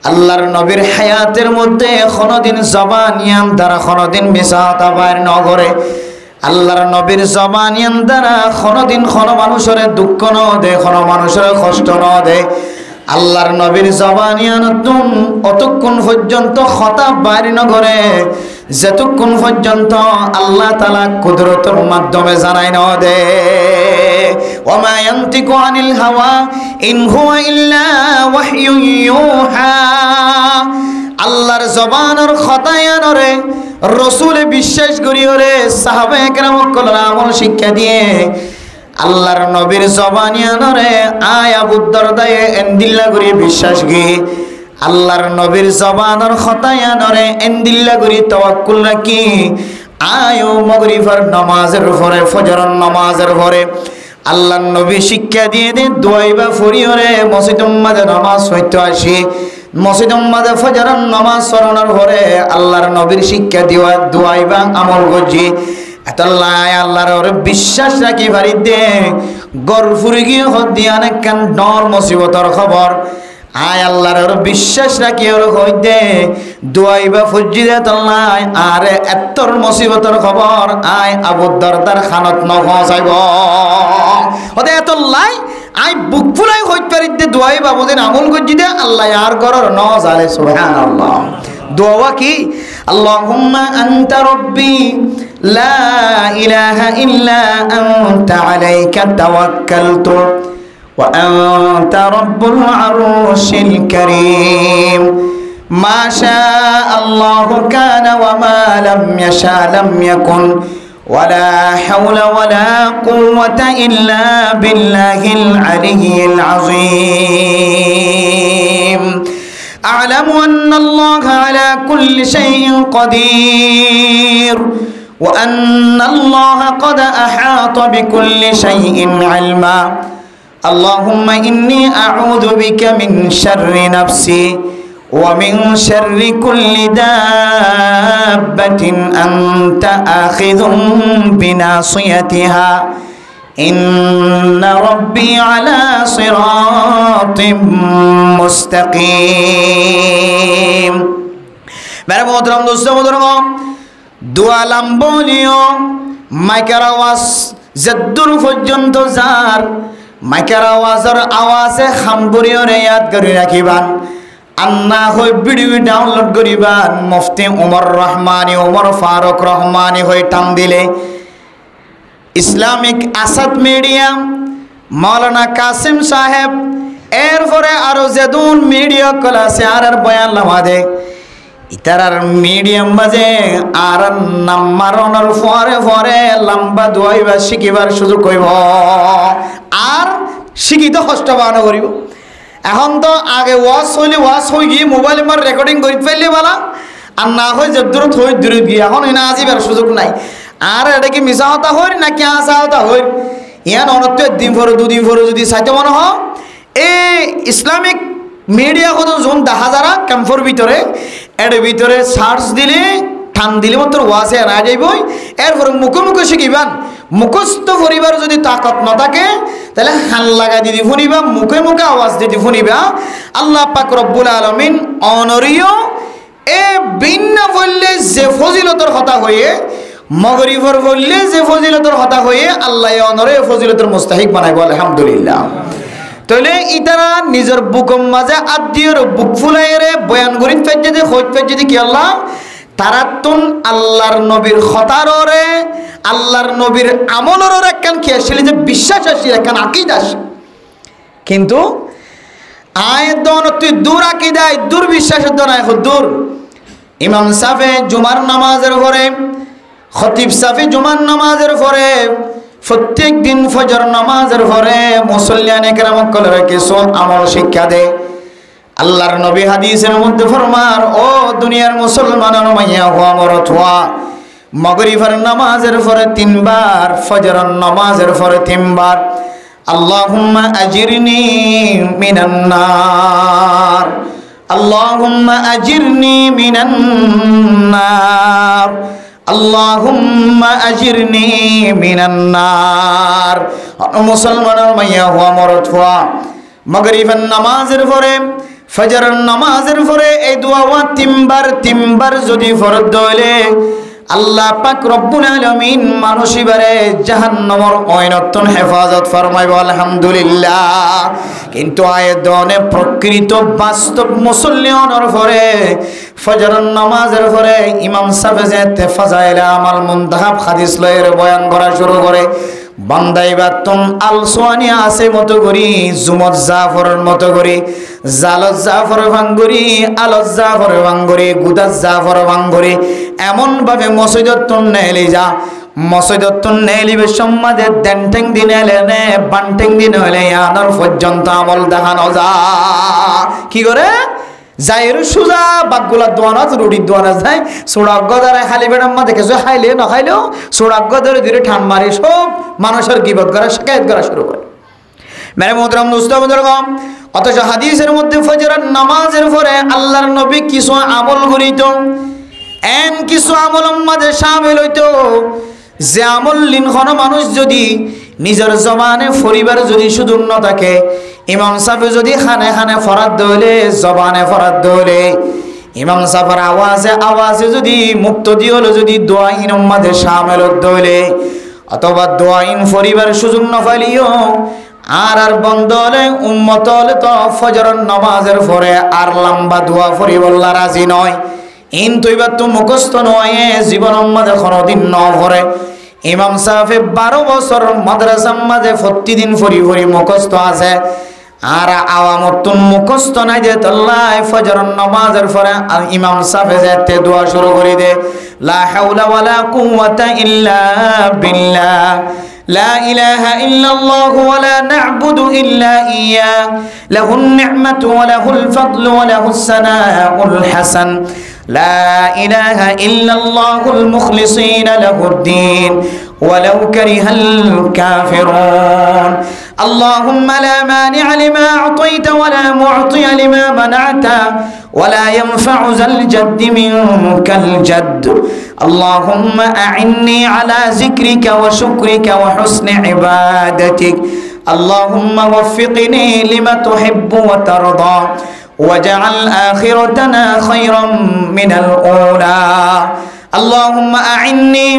আল্লাহর নবীর হায়াতের মধ্যে কোনদিন জবানিয়ান দ্বারা কোনদিন মিছা কথা বাইর ন করে আল্লাহর নবীর জবানিয়ান দ্বারা কোনদিন কোন মানুষের দুঃখ ন দে, কোন মানুষের কষ্ট ন দে। আল্লাহর নবীর জবানিয়ান অতক্ষণ পর্যন্ত কথা বাইরে ন করে, যতক্ষণ পর্যন্ত আল্লাহ তাআলা কুদরতের মাধ্যমে জানাই ন দে। ওমা ইয়ানতিকু আনিল হাওয়া ইন হুয়া ইল্লা ওয়াহয়ুন ইউহা। আল্লাহর জবানের খতায়ানরে রসুলে বিশ্বাস করিওরে সাহাবায়ে কেরাম কলরা আমল শিক্ষা দিয়ে আল্লাহর নবীর জবানিয়ানরে আয় আবু দারদায়ে এন্দিল্লা করি বিশ্বাস কি আল্লাহর নবীর জবানের খতায়ানরে এন্দিল্লা করি তাওয়াক্কুল রাখি আয়ো মাগরিবের নামাজের পরে ফজরের নামাজের পরে আল্লাহর নবী শিক্ষা দিয়ে দে দোয়াইবা ফরিওরে মসজিদের মধ্যে নামাজ হইতে আসি মসজিদের মধ্যে ফজরের নামাজ পড়ানোর পরে আল্লাহর নবীর শিক্ষা দিওয়া দোয়াইবা আমল করছি এতল্লাহ আল্লাহর বিশ্বাস রাখি বাড়ি দে গরফুরি গিয়ে হদিয়ান কেন ডর মুসিবতর খবর আয় আল্লাহর বিশ্বাস রাখি ওর হই দে দোয়াইবা ফুজি দে তল্লাহ আরে এত্তর মুসিবতর খবর আয় আবু দারদার খানত ন পৌঁছাইব ওদে এতল্লাহ আই বুক ফুলাই হইতে পারি দে দোয়াই বাবুদিন আমল করছি দে আল্লাহ আর করর ন জালে সুবহানাল্লাহ। দোয়া কি আল্লাহুম্মা আনতা রাব্বি লা ইলাহা ইল্লা আনতা আলাইকা তাওয়াক্কালতু ওয়া আনতা রাব্বুল আরশিল কারীম মা শাআ আল্লাহু কানা ওয়া মা লাম ইয়াশা লাম ইয়াকুন ولا حول ولا قوة إلا بالله العلي العظيم أعلم أن الله على كل شيء قدير وأن الله قد أحاط بكل شيء علما اللهم إني أعوذ بك من شر نفسي ومن شر كل دابة أنت آخذ بناصيتها إن ربي على صراط مستقيم मेरे मोहतरम दोस्तों मोहतरम दुआ लंबोलियो माइकर आवाज जद्दुर পর্যন্ত যার মাইকের আওয়াজের আওয়াজে খামবুরিও রে याद করি রাখিবান আন্না হই ভিডিও ডাউনলোড করিবান মুফতি ওমর রহমানী ওমর ফারুক রহমানী হই টান দিলে ইসলামিক আসাদ মিডিয়া মাওলানা কাসিম সাহেব এরপরে আরো যেদুন মিডিয়া ক্লাসে আর বয়ান লামাদে ইতারার মিডিয়াম বাজে আর নাম্বারনের পরে পরে লম্বা দোয়াইবা শিখিবার সুযোগ হইব আর শিখিত কষ্ট বানো করিব এখন তো আগে ওয়াজ হই গিয়ে মোবাইল আমার রেকর্ডিং করি ফেললে বলা আর না হয় যে দূরত হই দূরত গিয়ে এখন এনে আজিবার সুযোগ নাই আর এটা কি মিশা হতা হই না কি আসা হতা হই ইয়ান অনত্ব একদিন পরে দুদিন পরে যদি চাইতে মনে হ এই ইসলামিক মিডিয়া কত জোন দেখা যারা ক্যাম্পর ভিতরে এর ভিতরে সার্চ দিলে টান দিলে মাত্র ওয়াজে না যাইবই এরপরে মুখে মুখে শিখিবান মুখস্থ পরিবার যদি তাকত না থাকে তাহলে হান লাগা দিদি শুনিবা মুখে মুখে আওয়াজ দিদি শুনিবা আল্লাহ পাক রব্বুল আলামিন অনরিয় এ ভিন্ন বললে যে ফজিলতর কথা হয়ে মগরিবর বললে যে ফজিলতর কথা হয়ে আল্লাহ অনরে ফজিলতর মুস্তাহিক বানাইব আলহামদুলিল্লাহ। তাহলে ইতারা নিজের বুকম মাঝে আদিয়র বুক ফুলাইরে বয়ান করিত ফেজে দে হইত ফেজে দি কি আল্লাহ তারাতুন আল্লাহর নবীর খতাররে আল্লাহর নবীর আমলরে একখান কি আসলে যে বিশ্বাস আসি একখান আকীদা আসে কিন্তু আয়দন তুই দূর আকীদায় দূর বিশ্বাসের দনায় দূর ইমাম সাফে জুমার নামাজের পরে খতিব সাফি জুমার নামাজের পরে প্রত্যেক দিন ফজর নামাজের পরে মুসল্লিয়ানে কেরাম কলরে কিছু আমল শিক্ষা দেয় আল্লাহর নবী হাদিসের মধ্যে ফরমান ও দুনিয়ার মুসলমানের মাইয়া হওয়া মরথুয়া মাগরিবের নামাজের পরে তিনবার ফজরের নামাজের পরে তিনবার আল্লাহুম্মা আজিরনি মিনান নার আল্লাহুম্মা আজিরনি মিনান নার আল্লাহুম্মা আজিরনি মিনান নার মুসলমানের মাইয়া হওয়া মরথুয়া মাগরিবের নামাজের পরে ফজরের নামাজের পরে এই দোয়া তিনবার যদি ফরজ হইলে আল্লাহ পাক রব্বুল আলামিন মানুষিবারে জাহান্নামের অয়নতন হেফাজত ফরমাইব আলহামদুলিল্লাহ। কিন্তু আয়াতনে প্রকৃত বাস্তব মুসল্লিয়নের পরে ফজরের নামাজের পরে ইমাম সাহেব যেতে ফাজাইলে আমাল মুনতাহাব হাদিস লয়ের বয়ান করা শুরু করে। বান্দাইবার তুম আলসোয়ানি আছে মতো করি, জুমত জাফরের মতো করি, জালত জাফর ভাঙ্গুরি, আলত জাফর ভাঙ্গুরি, গুদাত জাফর ভাঙ্গুরি, এমন ভাবে মসজিদত তুম নেলি যা মসজিদত তুম নেলিবে সম্মাদের দেনটেং দিন এলে নে বানটেং দিন হলে আনার পর্যন্ত আমল দেখানো যা কি করে যাইর সুজা বাগগুলা দোয়ানাত রুটি দোয়ানা যায় সোড়াগ্য দ্বারা খালি বেড়াম মা দেখেছো খাইলে না খাইলেও সোড়াগ্য ধরে ধীরে ঠান মারি সব মানুষের গিবত করা শিকায়ত করা শুরু করে। মেরে মোহতরম দোস্তাম, অথচ হাদিসের মধ্যে ফজরের নামাজের পরে আল্লাহর নবী কিছু আমল করিত, এন কিছু আমল মাঝে শামিল হইত যে আমল লিনখন মানুষ যদি নিজের জবানে পরিবার যদি সুযোগ ন থাকে, ইমাম সাহেব যদি খানে খানে ফরাদ দইলে জবানে ফরাদ দইলে, ইমাম সাহেবের আওয়াজে আওয়াজে যদি মুক্ত দিওলে যদি দোয়াইন মাঝে শামিল দইলে, অথবা দোয়াইন পরিবার সুযোগ ন পাইলিও আর বন্ধ হলে উম্মত হলে তো ফজরের নামাজের পরে আর লম্বা দোয়া পড়িবল্লা রাজি নয়। কিন্তু এবার তো মুখস্থ নয় জীবন মাঝে কোনোদিন ন ভরে। ইমাম সাহেব 12 বছর মাদ্রাসার মাঝে প্রতিদিন ফরি ফরি মুখস্থ আছে, আর আওয়ামত তো মুখস্থ নাই যে তল্লাই ফজরের নামাজের পরে ইমাম সাহেব যেতে দোয়া শুরু করে দে, লা হাওলা ওয়ালা কুওয়াতা ইল্লা বিল্লাহ, لا إله إلا الله ولا نعبد إلا إياه له النعمة وله الفضل وله الثناء الحسن لا إله إلا الله المخلصين له الدين ولو كره الكافرون اللهم لا مانع لما أعطيت ولا معطي لما منعت ولا ينفع ذا الجد منك الجد اللهم أعني على ذكرك وشكرك وحسن عبادتك اللهم وفقني لما تحب وترضى واجعل آخرتنا خيرا من الأولى اللهم أعني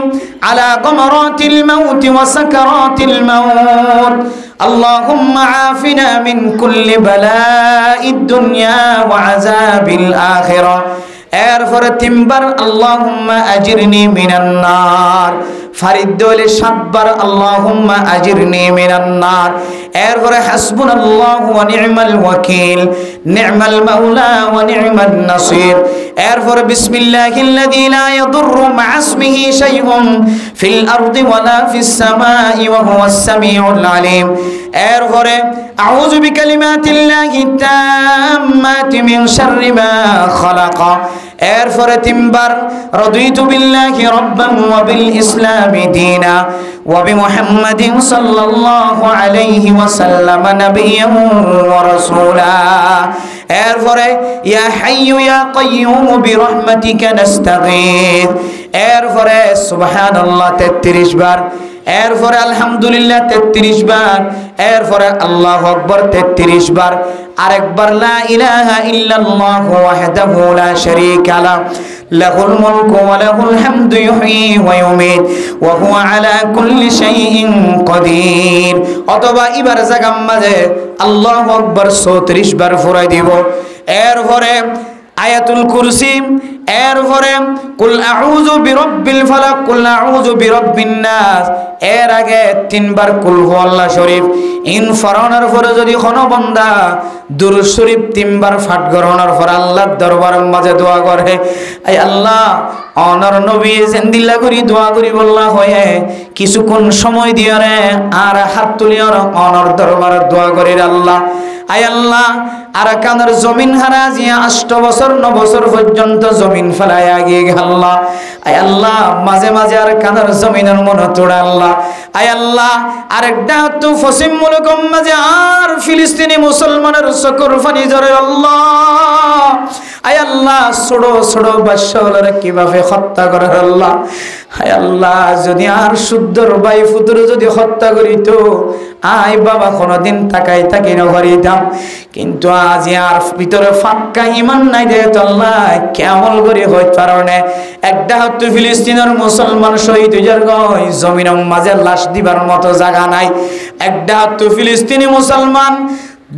على غمرات الموت وسكرات الموت اللهم عافنا من كل بلاء الدنيا وعذاب الآخرة এরপর তিনবার আল্লাহুম্মা আজিরনি মিনান নার, ফারিদ দলে 7 বার আল্লাহুম্মা আজিরনি মিনান নার। এরপরে হাসবুনাল্লাহু ওয়া নি'মাল ওয়াকিল, নি'মাল মাওলা ওয়া নি'মান নাসির। এরপরে বিসমিল্লাহিল্লাযী লা ইয়াদুররু মা'a ইসমিহি শাইউন ফিল আরদি ওয়ালা ফিস সামাই ওয়া হুয়াস সামিউল আলিম। এরপরে আউযু বিকালিমাতিল্লাহি তাম্মাতি মিন শাররি মা খালাক। এরপরে তিনবার রাদিতু বিল্লাহি রাব্বান ওয়া বিল ইসলামি দীনা ওয়া বিমুহাম্মাদিন সাল্লাল্লাহু আলাইহি ওয়াসাল্লাম নাবিয়্যান ওয়া রাসূলা। এরপরে ইয়া হাইয়্যু ইয়া কাইয়্যুম বিরহমাতিকা নাস্তাগীথ। এরপরে সুবহানাল্লাহ 33 বার। এরপরে আলহামদুলিল্লাহ 33 বার। এরপরে আল্লাহু আকবার 33 বার। আরেকবার লা ইলাহা ইল্লাল্লাহু ওয়াহদাহু লা শারীকা লাহু লাহুল মুলকু ওয়া লাহুল হামদু ইউহয়ী ওয়া ইউমীত ওয়া হুয়া আলা কুল্লি শাইইন কাদির। অথবা এবার জায়গার মাঝে আল্লাহু আকবার 34 বার ফুরাই দিব। এরপরে আয়াতুল কুরসি, এরপরে কুল আউযু বিরাব্বিল ফালাক, কুল আউযু বিরাব্বিন নাস। এর আগে 3 বার কুল হুয়াল্লাহ শরীফ। ইন ফরানোর পরে যদি কোনো বান্দা দুরূদ শরীফ 3 বার পাঠ করানোর পর আল্লাহর দরবারের মাঝে দোয়া করে, আয় আল্লাহ অনর নবী জিন্দিল্লাহ করি দোয়া করি বললা হয় কিছুক্ষণ সময় দিয়ে রে আর হাত তুলিয়ে অনর দরবারে দোয়া করি আল্লাহ। আয় আল্লাহ আর কানের জমিন হারা জিয়া 8 বছর 9 বছর পর্যন্ত জমিন ফেলায় আগে আল্লাহ। আয় আল্লাহ মাঝে মাঝে আর কানের জমিনের মনে তোড়া আল্লাহ। আয় আল্লাহ আরেকটা তো পশ্চিম মুলুক মাঝে আর ফিলিস্তিনি মুসলমানের চকুর পানি ঝরে আল্লাহ। আয় আল্লাহ ছোড়ো ছোড়ো বাদশাহরা কিভাবে হত্যা করে আল্লাহ। আয় আল্লাহ যদি আর শুদ্ধর ভাই ফুতুর যদি হত্যা করিত আই বাবা কোনদিন তাকাই থাকি না করিতাম, কিন্তু আজ আর ভিতরে ফাক্কা ইমান নাই রে আল্লাহ কেমন করে হইতে পারনে। একটা হচ্ছে ফিলিস্তিনের মুসলমান শহীদ হইয়ার গয় জমিনের মাঝে লাশ দিবার মতো জায়গা নাই। একটা হচ্ছে ফিলিস্তিনি মুসলমান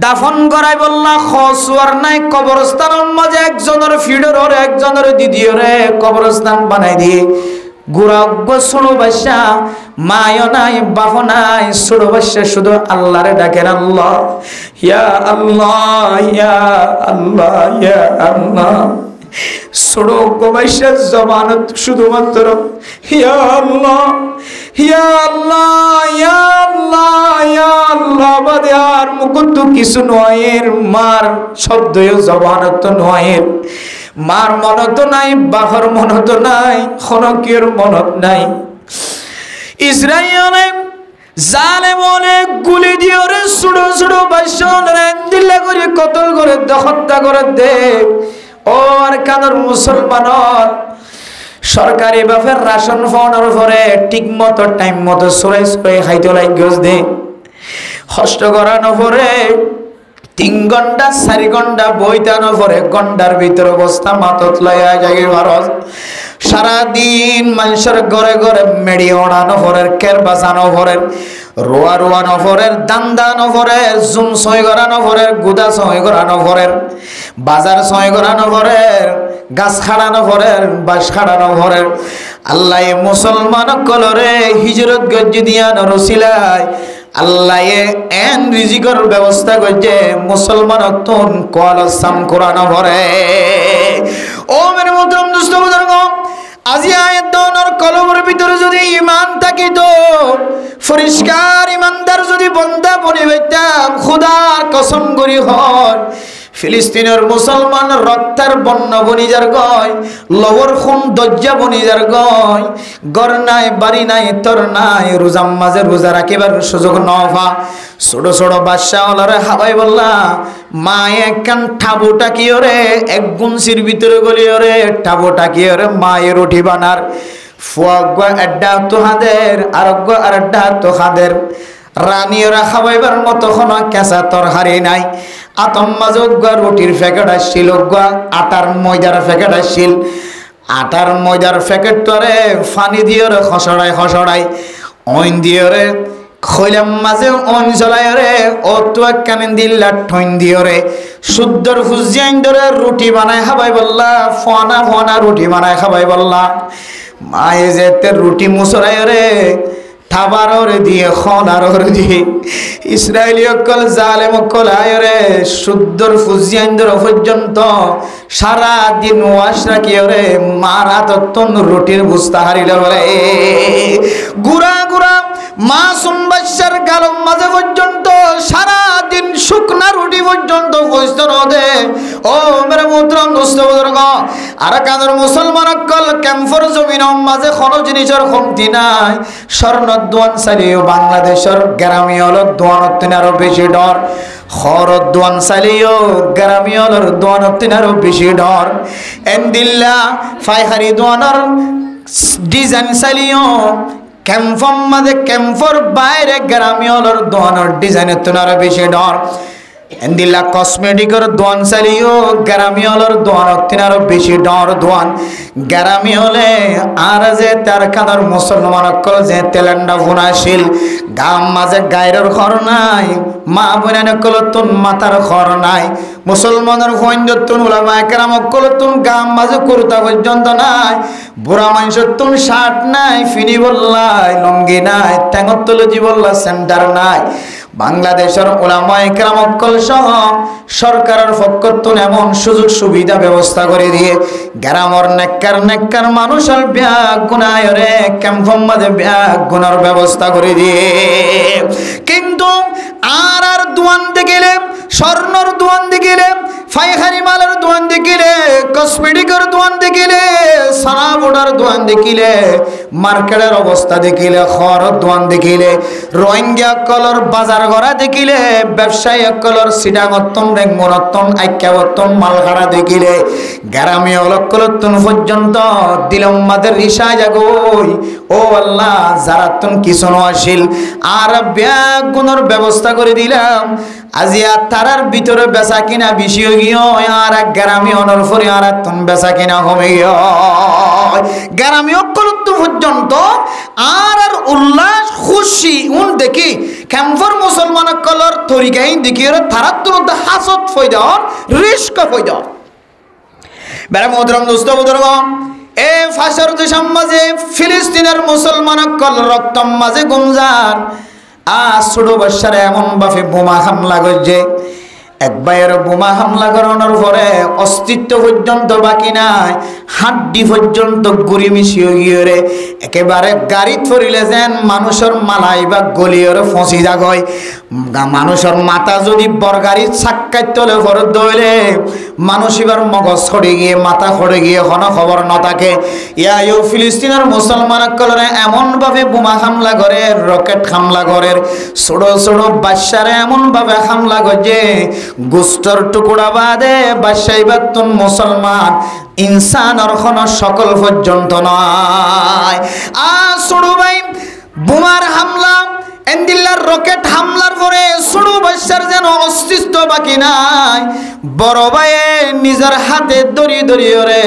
দাফন করাই বললা খসুয়ার নাই, কবরস্থানের মাঝে একজনের ফিডর ওরে একজনের দিদিওরে কবরস্থান বানাই দিয়ে গুড়াগ্য ছোড়ো বাসা মায়ও নাই বাপ নাই, ছোড়ো বাসা শুধু আল্লাহরে ডাকেন আল্লাহ ইয়া আল্লাহ ইয়া আল্লাহ ইয়া আল্লাহ। ছোড়ো গোবাইশার জবানত শুধুমাত্র ইয়া আল্লাহ ইয়া আল্লাহ ইয়া আল্লাহ ইয়া আল্লাহ বাদে আর মুকুত কিছু নয়ের। মার শব্দও জবানত নয়ের, মার মনত নাই, বাপর মনত নাই, খনকের মনত নাই। ইসরায়েলে জালেম অনেক গুলি দিয়ে ওরে ছোট ছোট বাসন দিল্লা করে কতল করে হত্যা করে দে। ও আর কাদের মুসলমানর সরকারি বাপের রাশন ফোনের পরে ঠিক মতো টাইম মতো সরাই সরাই খাইতে লাগছ দে। কষ্ট করানো পরে 3 ঘন্টা 4 ঘন্টা বইতানো পরে ঘন্টার ভিতরে অবস্থা মাতত লয়া যায় ভারত। সারাদিন মানুষের ঘরে ঘরে মেড়ি ওড়ানো পরের কের বাঁচানো পরের রোয়া রোয়ানো পরের দান্দানো পরের জুম সই করানো পরের গুদা সই করানো পরের বাজার সই করানো পরের গাছ খাড়ানো পরের বাস খাড়ানো পরের। আল্লাহ মুসলমান কলরে হিজরত গজ্জি দিয়া নরসিলায় আল্লাহ এন রিজিকর ব্যবস্থা করছে মুসলমান তুন কল সাম কোরআন ভরে। ও মেরে মোহতরম দোস্ত বুজুর্গ, আজি আয়াত দনর কলমের ভিতরে যদি ঈমান থাকিত, পরিষ্কার ঈমানদার যদি বান্দা বনি হইতাম, খোদার কসম করি হয় ফিলিস্তিনের মুসলমান রক্তার বন্য বনিজার গয় লবর খুন দজ্জা বনিজার গয় ঘর নাই বাড়ি নাই তোর নাই রোজার মাঝে রোজা রাখিবার সুযোগ নফা ছোট ছোট বাদশা ওলারে হাবাই বললা মায়ে একখান ঠাবুটা কি ওরে এক গুনসির ভিতরে গলি ওরে ঠাবুটা কি ওরে মায়ের উঠি বানার ফুয়াগ আড্ডা তো হাদের আরোগ্য আর আড্ডা তো হাদের রানী ওরা খাবাইবার মতো কোনো কেঁচা তরকারি নাই। আতম মাজক রুটির প্যাকেট আসছিল, আটার ময়দার প্যাকেট আসছিল। আটার ময়দার প্যাকেট তরে ফানি দিয়ে রে খসড়াই খসড়াই অইন দিয়ে রে খৈলাম মাঝে অইন জ্বলাই রে অত একখানে দিল্লা ঠইন দিয়ে রে শুদ্ধর ফুজিয়াইন ধরে রুটি বানায় খাবাই বললা ফনা ফনা রুটি বানায় খাবাই বললা মায়ে যেতে রুটি মুসরাই রে থাবার ওরে দিয়ে খনার ওরে দিয়ে ইসরায়েলি অকল জালেম অকল আয়রে শুদ্ধর ফুজিয়াইন্দর পর্যন্ত সারা দিন ওয়াশ রাখি ওরে মারা তত্তন রুটির বুস্তা হারিলে বলে গুড়া গুড়া মাসুম বাচ্চার গালম মাঝে পর্যন্ত সারা দিন শুকনা রুটি পর্যন্ত পৌঁছন দে। ও মেরে মোহতরম দোস্ত বুজুর্গ, আর কাদের মুসলমান অকল ক্যাম্পর জমিন মাঝে কোনো জিনিসের কমতি নাই। স্বর্ণ দোয়ান চালিও বাংলাদেশের গ্রামীণ দোয়ানত আরো বেশি ডর, খরদ দোয়ান চালিও গ্রামীণ দোয়ানত আরো বেশি ডর। এন্দিল্লা ফাইহারি দোয়ানোর ডিজাইন চালিও ক্যাম্পর মাঝে ক্যাম্পর বাইরে গ্রামীণ দোয়ানোর ডিজাইনের তো আরো বেশি ডর। এন্দিল্লা কসমেটিকের দোয়ান চালিও গ্রামীণর দোয়ানত আরো বেশি ডর দোয়ান গ্রামীণলে আর যে তার কাদার মুসলমান অকল যে তেলেন্ডা ভুনাশীল গাম মাঝে গায়ের ঘর নাই, মা বোনের কলতুন মাথার ঘর নাই। মুসলমানের হইন্দতুন উলামা একরাম কলতুন গাম মাঝে কুর্তা পর্যন্ত নাই, বুড়া মানুষের তুন শার্ট নাই, ফিনি বললাই লঙ্গি নাই, ট্যাঙর তলে বললা সেন্টার নাই। বাংলাদেশের উলামা একরাম অকল সহ সরকারের পক্ষতুন এমন সুযোগ সুবিধা ব্যবস্থা করে দিয়ে গ্রামের নেককার মানুষের ব্যাগ গুনায় রে ক্যাম্পর মাঝে ব্যাগ গুনার ব্যবস্থা করে দিয়ে। কিন্তু আর দোয়ান গেলে স্বর্ণর দোয়ান গেলে ফাইহারি মালের দোয়ান গেলে কসমেটিকের দোয়ান গেলে সারা বোর্ডার দোয়ান দেখিলে, মার্কেটের অবস্থা দেখিলে, খড়ের দোয়ান দেখিলে, রোহিঙ্গা কলর বাজার করা দেখিলে, ব্যবসায়ী কলর সিডাগতন রেঙ্গনতন আইক্যাবতন মালখাড়া দেখিলে, গ্রামে অলক্ষলতন পর্যন্ত দিলম্মাদের রিসা জাগই। ও আল্লাহ, যারা তুন কিছু আসিল আর ব্যাগ গুণর ব্যবস্থা করে দিলাম, আজিয়া তারার ভিতরে বেচা কিনা বেশি গিয়ে আর এক গ্রামে অনর ফরে আর তুন বেচা কিনা কমে গিয়ে গ্রামে অকলত্ব পর্যন্ত আর আর উল্লাস খুশি উন দেখি ক্যাম্পর মুসলমান কলর তরিকাই দেখি তারা তুন হাসত ফই দেওয়ার রিস্ক ফই দেওয়ার বেড়া মোহতরম দোস্ত বুজুর্গ, এ ফাঁসের দেশের মাঝে ফিলিস্তিনের মুসলমান কল রক্তম মাঝে গুমজার ছোট বাচ্চারা এমন ভাবে বোমা হামলা করছে, একবার বোমা হামলা করানোর পরে অস্তিত্ব পর্যন্ত বাকি নাই, হাড্ডি পর্যন্ত গুড়ি মিশিয়ে গিয়ে রে একেবারে গাড়িত ফরিলে যেন মানুষের মালাই বা গলিয়রে ফসি যাগয়। মানুষের মাথা যদি বরগাড়ির চাক্কায় তলে ফরত দইলে মানুষ এবার মগজ ছড়ে গিয়ে মাথা খড়ে গিয়ে কোনো খবর ন থাকে। ইয়া ফিলিস্তিনের মুসলমান কলরে এমনভাবে বোমা হামলা করে, রকেট হামলা করে, ছোট ছোট বাচ্চারা এমনভাবে হামলা করে গোস্তর টুকুরা বাদে বাদশাহী বাতুন মুসলমান ইনসানের কোনো সকল পর্যন্ত নয়। ছোট ভাই বোমার হামলা এন্দিল্লার রকেট হামলার পরে ছোট বাচ্চার যেন অস্তিত্ব বাকি নাই। বড় ভাইয়ে নিজের হাতে দড়ি দড়িয়ে রে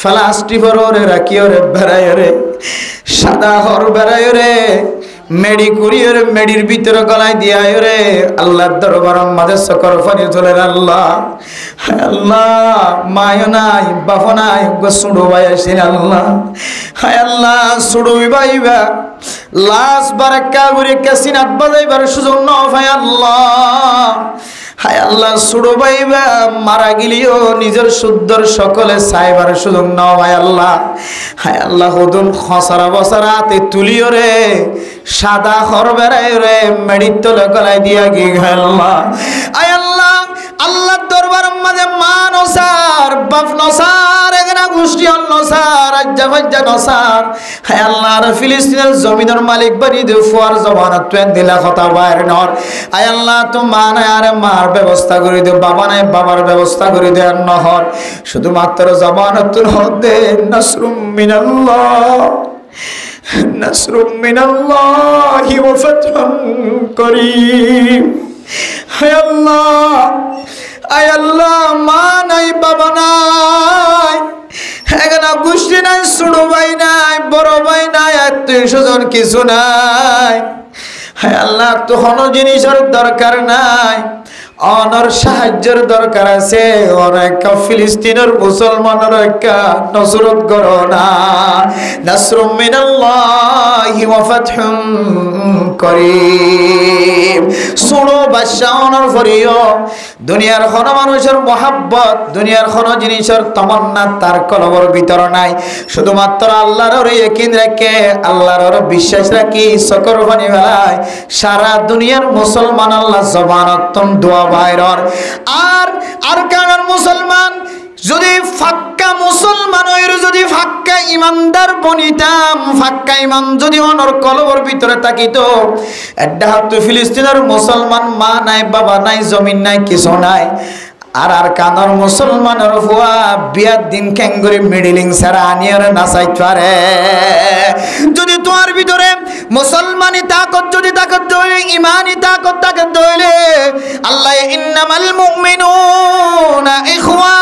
ফ্লাস্টিক ওরে রাখিও রে বেড়ায় রে সাদা হর বেড়ায় রে মেডি কুড়িয়ে মেডির ভিতরে গলায় দিয়া রে আল্লাহর দরবার মাঝে সকর ফানি চলে। আল্লাহ হায় আল্লাহ, মায় নাই বাপ নাই ছোট ভাই আসেন। আল্লাহ হায় আল্লাহ, ছোট ভাইবা লাশ বারাক্কা করে কাসিনাত বাজাইবার সুযোগ ন ভাই। আল্লাহ হায় আল্লাহ, ছোট ভাইবা মারা গেলিও নিজের শুদ্ধর সকলে চাইবার সুযোগ ন ভাই। আল্লাহ হায় আল্লাহ, হুদুন খসরা বসরা হাতে তুলিও রে সাদা খর বেড়ায় রে মেডির তলে গলায় দিয়া গিয়ে আল্লাহ আয় আল্লাহ, আল্লাহর দরবার মাঝে মা নসার বাপ নসার এখানে গোষ্ঠী নসার আজ্জা ভাজ্জা নসার। হায় আল্লাহ, আর ফিলিস্তিনের জমিনের মালিক বাড়ি দে ফুয়ার জবানত তুই দিলা কথা বাইরে নর। আয় আল্লাহ, তো মা নাই আরে মার ব্যবস্থা করে দে, বাবা নাই বাবার ব্যবস্থা করে দে আর নহর শুধুমাত্র জবানতুল হদে নাসরুম মিনাল্লাহ নাসরুম মিনাল্লাহি ওয়া ফাতহুন করিম। হায় আল্লাহ, আয় আল্লাহ, মা নাই বাবা নাই এখানে গোষ্ঠী নাই, ছোট ভাই নাই বড় ভাই নাই আত্মীয় স্বজন কিছু নাই। হায় আল্লাহ, তো কোনো জিনিসের দরকার নাই, অনর সাহায্যের দরকার আছে। অনেক ফিলিস্তিনের মুসলমানের একটা নসরত করো না। নাসরুম মিনাল্লাহি ওয়া ফাতহুন করিম। শুনো বাদশা অনর ফরিও দুনিয়ার কোনো মানুষের মহাব্বত, দুনিয়ার কোনো জিনিসের তমন্না তার কলবর ভিতর নাই। শুধুমাত্র আল্লাহর ইয়াকিন রাখে, আল্লাহর বিশ্বাস রাখি সকর বানি বেলায় সারা দুনিয়ার মুসলমান আল্লাহ জবানতন দোয়া বাইরর। আর কারণ মুসলমান যদি ফাক্কা মুসলমান হইর, যদি ফাক্কা ইমানদার বনিতাম, ফাক্কা ইমান যদি অনর কলবর ভিতরে থাকিত, একটা হাত ফিলিস্তিনের মুসলমান মা নাই বাবা নাই জমিন নাই কিছু নাই। আর কানর মুসলমানের ফুয়া বিয়ার দিন ক্যাঙ্গুরি মিডিলিং সারা আনিয়ে নাচাই পারে। যদি তোমার ভিতরে মুসলমানি তাকত যদি তাকত দইলে, ইমানি তাকত তাকত দইলে, আল্লাহ ইন্নামাল মুমিনুনা ইখওয়া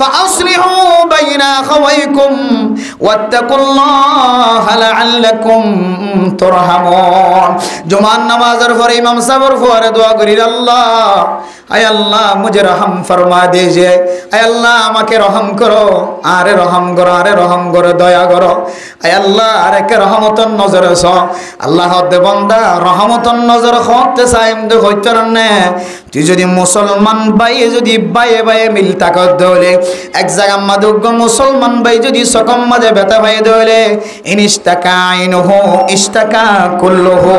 ফাআসলিহু বাইনা আখাওয়াইকুম ওয়াত্তাকুল্লাহা লাআল্লাকুম তুরহামুন। জুমার নামাজের পরে ইমাম সাহেবের ফুয়ারে দোয়া করি, আল্লাহ আয় আল্লাহ মুঝে রহম ফরমা দীজিয়ে, আয় আল্লাহ আমাকে রহম করো, আরে রহম করো, আরে রহম করো, দয়া করো। আয় আল্লাহ আরেকে রহমতন নজরে স আল্লাহ দে বন্দা রহমতন নজর হতে চাইম দে হইতর নে। তুই যদি মুসলমান ভাই যদি বাইয়ে বাইয়ে মিল তাকত দলে এক জায়গা মাদুগ্য মুসলমান ভাই যদি সকম মাঝে ব্যথা ভাই দলে ইনিস্তাকা আইনহু ইস্তাকা কুল্লুহু।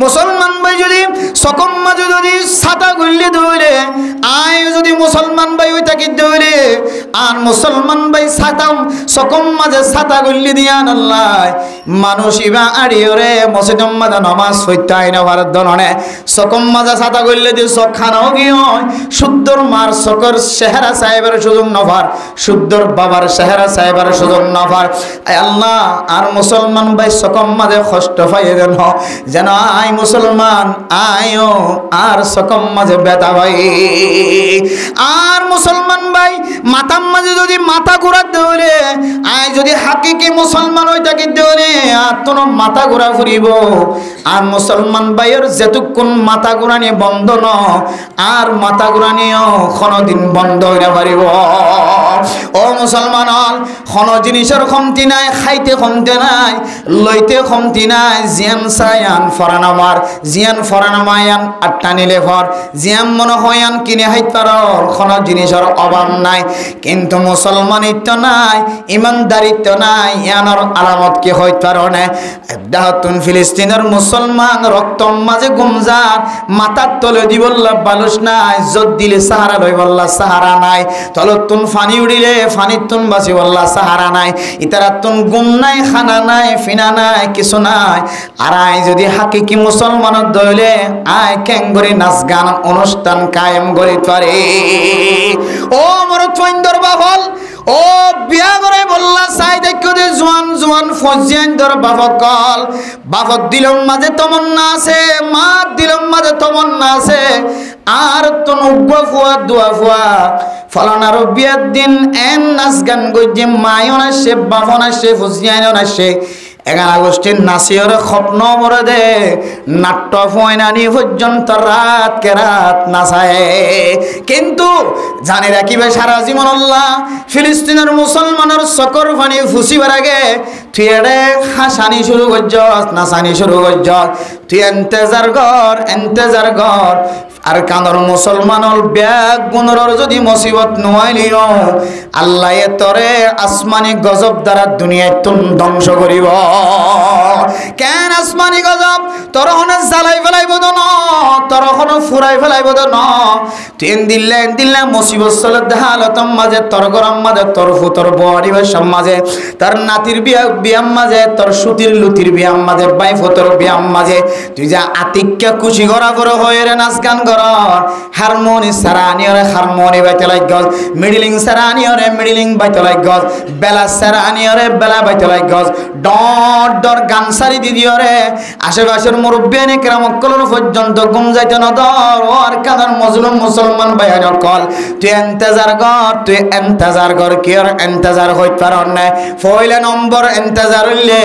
মুসলমান ভাই যদি সকম মাঝে যদি ছাতা গড়লে ধরে আয় যদি মুসলমান ভাই ওই তাকে ধরে আর মুসলমান ভাই ছাতা সকম মাঝে ছাতা গড়লে দিয়ান আল্লাহ মানুষ ইবা আড়িওরে মসজিদম মাঝে নামাজ হইতে আইনা ভারত ধরনে সকম মাঝে ছাতা গড়লে দিয়ে চক খানাও গিয়ে শুদ্ধর মার সকর চেহারা সাহেবের সুযোগ নফার শুদ্ধর বাবার চেহারা সাহেবের সুযোগ নফার আল্লাহ আর মুসলমান ভাই সকম মাঝে কষ্ট পাইয়ে দেন যেন আই মুসলমান আয়ো আর সকম মাঝে বেতা ভাই আর মুসলমান ভাই মাথার মাঝে যদি মাথা ঘুরাতে ধরে আয় যদি হাকিকি মুসলমান হই থাকি ধরে আর তোর মাথা ঘুরা ফুরিব আর মুসলমান ভাইয়ের যেটুকুন মাথা ঘুরানি বন্ধ ন আর মাথা ঘুরানিও কোনোদিন বন্ধ হইতে পারিব ও মুসলমান কোন জিনিসের কমতি নাই খাইতে কমতি নাই লইতে কমতি নাই জিয়ান সায়ান ফরানামার জিয়ান ফরানামায়ান আটটা নিলে ফর জিয়ান মনে হয়ান কিনে হাইত পার কোন জিনিসের অভাব নাই কিন্তু মুসলমানিত্ব নাই ইমানদারিত্ব নাই ইয়ানোর আলামত কি হইত পার না দাহতুন ফিলিস্তিনের মুসলমান রক্ত মাঝে গুমজান মাথার তলে দিবল্লা বালুস নাই যত দিলে সাহারা লই বল্লা সাহারা নাই তলতুন ফানি উড়িলে ফানিতুন বাসি বল্লা সাহারা নাই ইতারাতুন গুম নাই খানা নাই ফিনা নাই কিছু নাই আর আই যদি হাকিকি মুসলমানের দইলে আয় ক্যাঙ্গরি নাচ গান অনুষ্ঠান কায়েম করি পারে ও মরত ফাইন্দর বাহল ও বিয়া করে বললা চাই দেখো যে জোয়ান জোয়ান ফজিয়ান দর বাবকল বাবক দিলম মাঝে তমন্না আছে মা দিলম মাঝে তমন্না আছে আর তো নুগ্গা ফুয়া দোয়া ফুয়া ফলানার বিয়ার দিন এন নাচ গান গজ্জে মায়ন আসে বাবন আসে ফজিয়ান আসে 11 আগস্টের নাসিয়র স্বপ্ন মরে দে নাট্য ফয়নানি পর্যন্ত রাত কে রাত নাচায় কিন্তু জানে রাখিবে সারা জীবন আল্লাহ ফিলিস্তিনের মুসলমানের চকর পানি ফুসিবার আগে তুই এড়ে হাসানি শুরু করছস নাচানি শুরু করছস তুই এন্তেজার ঘর আর কানর মুসলমানর ব্যাগ গুণর যদি মুসিবত নোয়াইলিও আল্লাহ তরে আসমানি গজব দ্বারা দুনিয়ায় তুন ধ্বংস করিব কেন আসমানি গজব তোর হনে জ্বালাই ফেলাইব ন তোর হনে ফুরাই ফেলাইব ন তুই দিল্লা মুসিবত চলে দেহালতম মাঝে তোর গরম মাঝে তোর ফুতর বড়িবার সমাজে তার নাতির বিয়াম মাঝে তোর সুতির লুতির বিয়াম মাঝে বাই ফুতর বিয়াম মাঝে তুই যা আতিক্যা খুশি করা করে হয়ে রে নাচ গান হারমোনি সারানিয়রে হারমোনি বাইতে লাগগজ মিডলিং সারানিয়রে মিডলিং বাইতে লাগগজ বেলা সারানিয়রে বেলা বাইতে লাগগজ ডট ডর গান সারি দিদিয়রে আশেপাশের মুরব্বিয়ানে কেরামকলর পর্যন্ত ঘুম যাইতে না দর আর কাদার মজলুম মুসলমান বাইরে কল তুই এন্তেজার কর কি আর এন্তেজার হইতে পার না পয়লা নম্বর এন্তেজার হইলে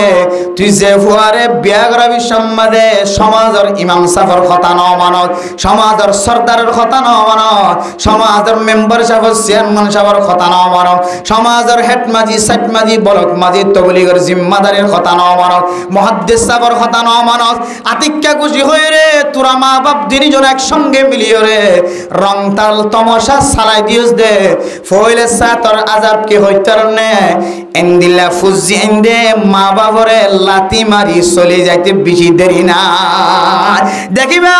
তুই যে ফুয়ারে বিয়া করা বিসম্মাদে সমাজের ইমাম সাফর কথা ন মানত সমাজের সরদারের কথা ন মানত সমাজের মেম্বার সাহেব চেয়ারম্যান সাহেবের কথা ন মানত সমাজের হেড মাজি সেট মাজি বলক মাজি তবলিগের জিম্মাদারের কথা ন মানত মুহাদ্দিস সাহেবের কথা ন মানত আতিক্যা খুশি হয়ে রে তোরা মা বাপ দুইজন একসঙ্গে মিলিয়ে রে রং তাল তমাশা চালাই দিস দে ফইলে সাতর আজাব কি হইতার নে এন্দিলা ফুজি এন্দে মা বাবরে লাতি মারি চলে যাইতে বেশি দেরি না দেখিবা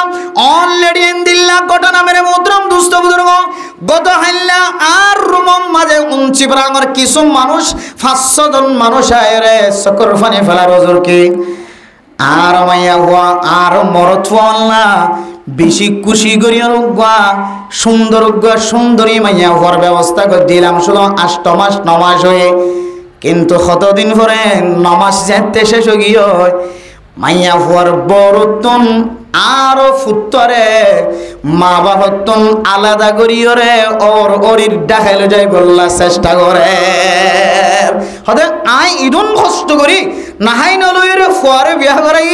অলরেডি এন্দিল্লা ঘটনা মেরে মুদ্রম দুষ্ট বুজুর্গ গত হাইল্লা আর রুমম মাঝে উঞ্চি প্রাঙ্গর কিছু মানুষ 500 জন মানুষ আয়রে সকর ফানি ফেলা রজুর কি আর মাইয়া হওয়া আর মরত না বেশি খুশি করিয়া উগা সুন্দর উগা সুন্দরী মাইয়া হওয়ার ব্যবস্থা করে দিলাম শুধু 8 মাস 9 মাস হয়ে কিন্তু কতদিন পরে 9 মাস যেতে শেষ হয়ে গিয়ে মাইয়া হওয়ার বড়তন আরো ফুটরে মা বাবতন আলাদা করিয়রে ওর ওরির দেখাইলে যাই বললা চেষ্টা করে হতে আই ইদুন কষ্ট করি নাহাই নলই রে ফুয়ারে বিয়া করাই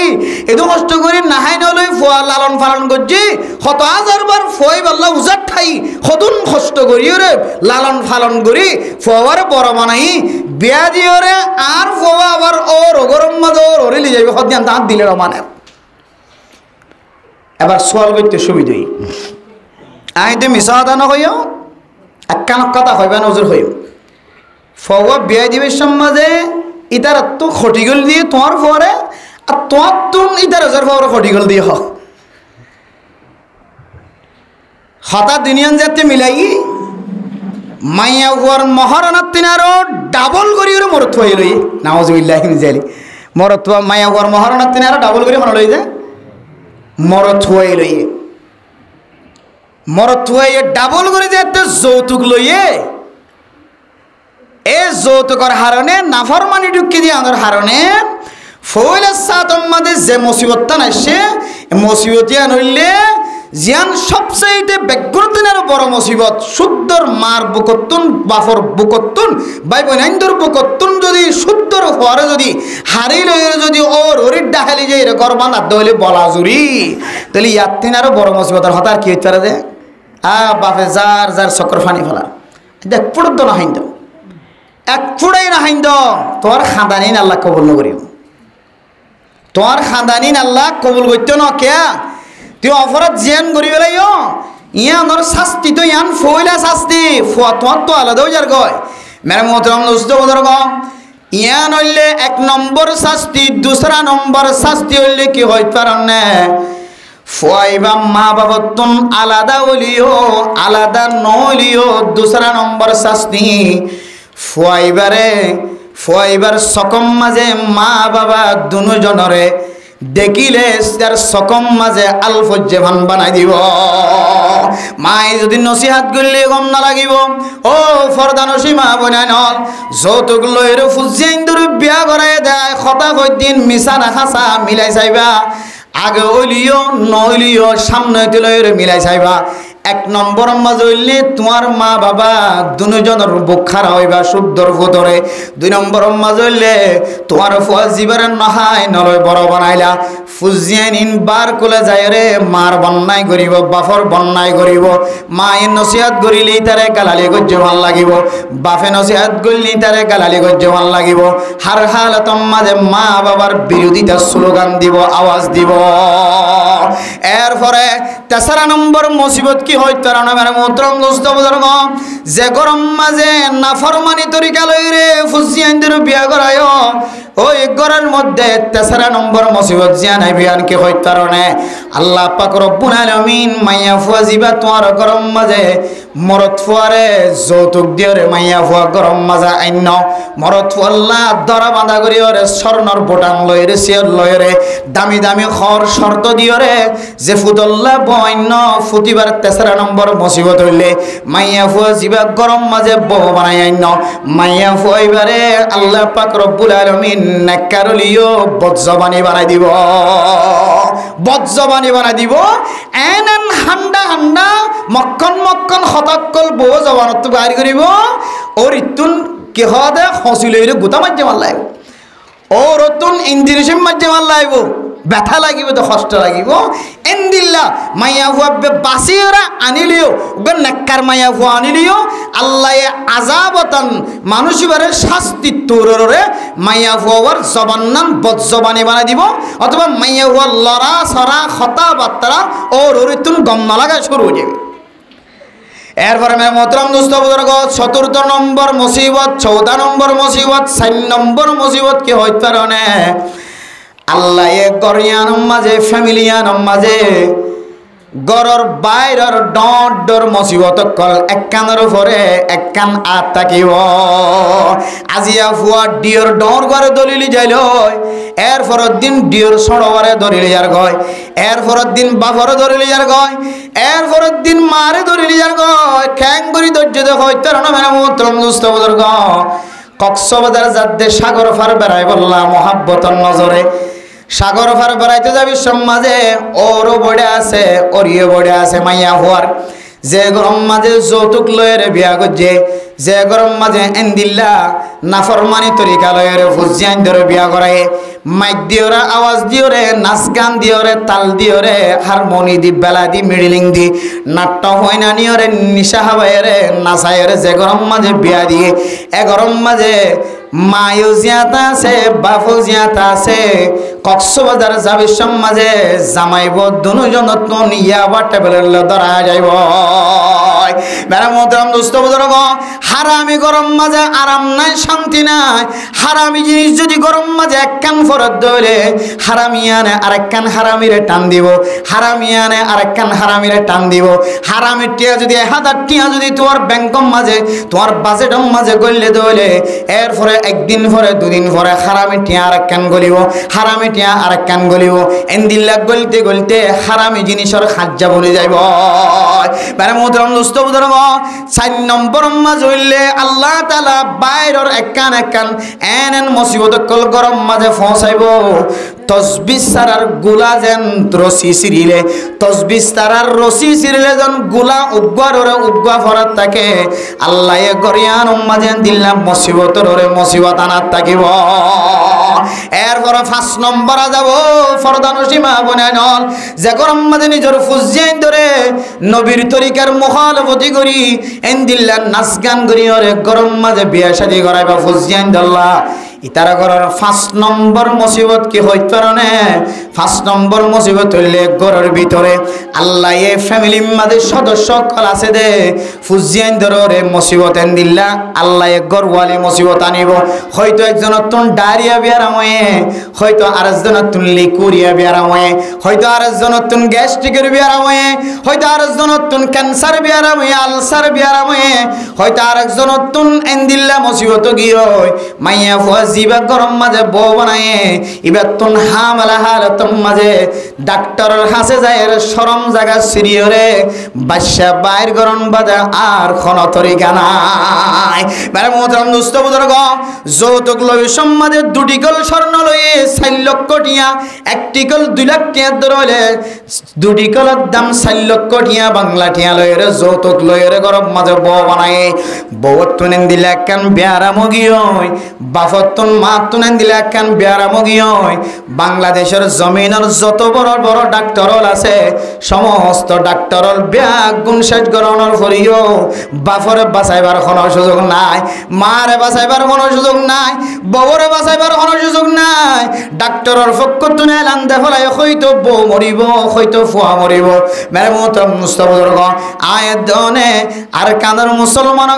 এদু কষ্ট করি নাহাই নলই ফুয়া লালন পালন করছি 100,000 বার ফুয়াই বললা উজাত ঠাই কতন কষ্ট করি রে লালন পালন করি ফুয়ারে বড় বানাই বিয়া দিও রে আর ফুয়া আবার ওর গরম মাদর ওরিলি যাবে হদিয়ান দাঁত দিলে মানে এবার সোয়াল করতে সুবিধাই আই তুমি মিশা কথা নকইও একখান কথা হইবা নজর হইও ফওয়া বিয়া দিবের সমাজে ইতার তো খটিগল দিয়ে তোমার ফরে আর তোমার তুন ইতার হাজার ফওয়ার খটিগল দিয়ে হ হঠাৎ দুনিয়ান যেতে মিলাই মাইয়া হুয়ার মহারণার তিনারও ডাবল করি ওরে মরত হয়ে লই নাওজুবিল্লাহ মিজালি মরত মাইয়া হুয়ার মহারণার তিনারও ডাবল করে মনে লই যে মরত হয়ে লইয়ে মরত হয়ে ডাবল করে যে যৌতুক লইয়ে এ যৌতুকর হারণে নাফরমানি ঢুকি দিয়ে আমার হারণে ফইলের সাতম মাঝে যে মুসিবতটা নাইছে মুসিবতিয়া নইলে জিয়ান সবচাইতে বেগুরদিনের বড় মুসিবত শুদ্ধর মার বুকত্তুন বাফর বুকত্তুন ভাই বোনাইন্দর বুকত্তুন যদি শুদ্ধর হওয়ারে যদি হারি লইয়ে যদি ওর হরির ডাহালি যে এরকম বাঁধা দইলে বলা জুরি তাহলে ইয়ার তিন আরো বড় মুসিবতের হতার কি হইতে যে বাপে যার যার চক্র ফানি ফেলা দেখ ফুটত না হাইন্দ এক ফুটাই না হাইন্দ তোর খাঁদানি আল্লাহ কবুল নকরিও তোমার খানদানি আল্লাহ কবুল করতে ন কে তুই অপরাধ জিয়ান করি পেলাইও ইয়ানোর শাস্তি তো ইয়ান ফইলা শাস্তি তোমার তো আলাদাও যার গয় মেরে মোহতরম দোস্ত বুজুর্গ ইয়ান হইলে এক নম্বর শাস্তি দুসরা নম্বর শাস্তি হইলে কি হইতে পারেন না ফুয়াইবা মা বাবতুন আলাদা হইলিও আলাদা নইলিও দুসরা নম্বর শাস্তি ফুয়াইবার সকম মাঝে মা বাবা দুজনরে দেখিলে তার সকম মাঝে আলফজ্জে ভান বানাই দিব মাই যদি নসিহাত করলে গম না লাগিব ও ফরদানসী মা বনাই নল যৌতুক লইরে ফুজিয়াইন্দুর বিয়া করাই দেয় খতা কয়দিন মিছা না খাসা মিলাই চাইবা আগে ওইলিও নইলিও সামনে লইরে মিলাই চাইবা এক নম্বর মাঝে হইলে তোমার মা বাবা দুজনের বুক খারা হইবা শুদ্ধর ভুতরে দুই নম্বর মাঝে হইলে তোমার ফুয়া জীবের নহাই নলয় বড় বানাইলা ফুজিয়ান ইন বার কোলে যায় রে মার বন্যায় করিব বাফর বন্যায় করিব মায়ের নসিহাত করিলেই তারে গালালি গজ্য ভাল লাগিব বাফে নসিহাত করলেই তারে গালালি গজ্য ভাল লাগিব হার হালতম মাঝে মা বাবার বিরোধিতা স্লোগান দিব আওয়াজ দিব এরপরে তেসরা নম্বর মুসিবত কি হইতো না মেরে মোহতরম দোস্ত বুজুর্গ যে গরম মাঝে নাফরমানি তরিকা লইরে ফুজিয়ানদের বিয়া করায় ওই ঘরের মধ্যে তেসরা নম্বর মুসিবত জিয়ানাই বিয়ান কি হইতো না আল্লাহ পাক রব্বুল আলামিন মাইয়া ফুয়া জিবা তোমার গরম মাঝে মরত ফুয়ারে যৌতুক দিয়রে মাইয়া ফুয়া গরম মাঝে আইন মরত ফুয়াল্লা দরা বাঁধা করি ওরে স্বর্ণর বোটাম লইরে সিয়র লইরে দামি দামি খর শর্ত দিয়রে যে ফুদল্লা বন্য ফুটিবার তেসরা নম্বর মুসিবত হইলে মাইয়া ফুয়া জিবা গরম মাঝে বহ বানাই আইন মাইয়া ফুয়াইবারে আল্লাহ পাক রব্বুল আলামিন নেকারলিও বজ্জবানি বানাই দিব বজ্জবানি বানাই দিব এন হান্ডা হান্ডা মক্কন মক্কন হতাক্কল বহ জবানত বাইর করিব ওর ইতুন কি হদে হসি লইলে গুতা মাঝে মার লাগব ওর অতুন ইঞ্জিনিয়ারিং মাঝে মার লাগব ব্যথা লাগিব তো কষ্ট লাগিব এন্দিল্লা মাইয়া হুয়া বাসিরা আনিলিও নেককার মাইয়া হুয়া আনিলিও আল্লাহ আজাবতান মানুষবারের শাস্তি তোরে মাইয়া হুয়ার জবান্নান বজ্জবানি বানাই দিব অথবা মাইয়া হুয়া লড়া সরা খতা বাত্তারা ওর ওরিতুন গম না লাগা শুরু হয়ে যাবে এরপরে মেরে মোহতরম দোস্ত বুজুর্গ চতুর্থ নম্বর মুসিবত 14 নম্বর মুসিবত 4 নম্বর মুসিবত কি হইতে পারে আল্লাহ এ গরিয়ান মাঝে ফ্যামিলিয়ান মাঝে গরর বাইরের ডর ডর মুসিবত কল এক কানের উপরে এক কান আত থাকিব আজিয়া ফুয়া ডিয়র ডর ঘরে দলিলি যাইল এরপরের দিন ডিয়র সড়বারে ধরিলি যার গয় এরপরের দিন বাপরে ধরিলি যার গয় এরপরের দিন মারে ধরিলি যার গয় খ্যাং করি ধৈর্য দেখ হইতে মেরা মোহতরম দোস্ত বুজুর্গ কক্সবাজার যাতে সাগর ফার বেড়াই বললাম মহাব্বতর নজরে সাগর ফার বেড়াইতে যাবি সমাজে ওরও বড়ে আছে ওরিও বড়ে আছে মাইয়া হওয়ার যে গরম মাঝে যৌতুক লয়ের বিয়া করছে যে গরম মাঝে এন্দিল্লা নাফরমানি তরিকা লয়ের ফুজিয়ান ধরে বিয়া করায় মাইক দিওরে আওয়াজ দিওরে নাচ গান দিওরে তাল দিওরে হারমোনি দি বেলা দি মিডিলিং দি নাট্য হয়না নিওরে নিশা হাবাইরে নাচাইরে যে গরম মাঝে বিয়া দিয়ে এ গরম মাঝে মায়ও জিয়াতা আছে বাপও জিয়াতা আছে কক্সবাজার যাবি সমাজে জামাইব দুজন ইয়া বা টেবিলের ধরা যাইব মেরা মোহতারাম দোস্ত বুজুর্গ, হারামি গরম মাঝে আরাম নাই, শান্তি নাই। হারামি জিনিস যদি গরম মাঝে এক কান ফরত ধরে, হারামিয়ানে আরেক কান হারামিরে টান দিব, হারামিয়ানে আরেক কান হারামিরে টান দিব। হারামির টিয়া যদি 1000 টিয়া যদি তোমার ব্যাংকম মাঝে, তোমার বাজেটম মাঝে গললে ধরে, এরপরে একদিন পরে 2 দিন পরে হারামি টিয়া আরেক কান গলিব, হারামি টিয়া আরেক কান গলিব। এন্দিল্লা গলতে গলতে হারামি জিনিসের খাজ্জা বলে যাইব। মানে মোহতারাম দোস্ত বুজুর্গ, 4 নম্বর মাঝ হইলে আল্লাহ তাআলা বাইরের এক কান এন মুসিবত কল গরম মাঝে পৌঁছাইব। তসবিহ সারার গুলা যেন রসি সিরিলে, তসবিহ সারার রসি সিরিলে যেন গুলা উগ্গা ফরাত থাকে, আল্লাহ এ গরিয়ান মাঝে দিলাম মুসিবতর মুসিবত আনাত থাকিব। এরপর 5 নম্বর যাব ফরদানুসীমা বনানল, যে গরম মাঝে নিজের ফুজিয়াইন ধরে নবীর তরিকার মুখালফতি করি এন্দিল্লা নাচ গান করি ওরে গরম মাঝে বিয়া শাদী করাইবা ফুজিয়াইন দল্লা। ইতারা ঘরের 5 নম্বর মুসিবত কি হইত পারে? 5 নম্বর মুসিবত হইলে ঘরের ভিতরে আল্লাহ এ ফ্যামিলি মাঝে সদস্য কল আছে দে ফুজিয়াইন ধরে মুসিবত এন্দিল্লা আল্লাহ এ গরওয়ালি মুসিবত আনিব। হয়তো একজনের তুন ডায়রিয়া বিয়ারাম হয়ে, হয়তো আরেকজনের তুন লিকুরিয়া বিয়ারাম হয়ে, হয়তো আরেকজনের তুন গ্যাস্ট্রিকের বিয়ারাম হয়ে, হয়তো আরেকজনের তুন ক্যান্সার বিয়ারাম হয়ে, আলসার বিয়ারাম হয়ে, হয়তো আরেকজনের তুন এন্দিল্লা মুসিবত গিয়ে মাইয়া জিবা গরম মাঝে বউ বানায়, এবার তুন হামলা হালতম মাঝে ডাক্তারের কাছে যায় শরম জায়গা সিরিয়রে বাদশা বাইর গরম বাজা আর কোন তরিকা নাই। মানে মোহতারাম দোস্ত বুজুর্গ, যৌতুক লই সম্মাদে 2টি কল স্বর্ণ লইয়ে 4 লক্ষ টিয়া, 1টি কল 2 লাখ টিয়া ধরলে 2টি কলের দাম 4 লক্ষ টিয়া বাংলা টিয়া লইরে যৌতুক লইরে গরম মাঝে বউ বানায়। বউ তুনেন দিলে কেন বেয়ারা মগি হয়, বাফত তুন মা তুনেন দিলে কেন বেয়ারা মগি হয়। বাংলাদেশের জমিনের যত বড় বড় ডাক্তার আছে সমস্ত ডাক্তার ব্যাগ গুণ শেষ গরণের ফরিও বাফরে বাঁচাইবার কোনো সুযোগ নাই, মারে বাঁচাইবার কোনো সুযোগ নাই, বউরে বাঁচাইবার কোনো সুযোগ নাই। ডাক্তারের পক্ষ তুনে লান্দে ফেলাই হয়তো বউ মরিব, হয়তো ফুয়া মরিব। মেরে মোহতারাম মুস্তাফা আয়াত দনে আর কানার মুসলমান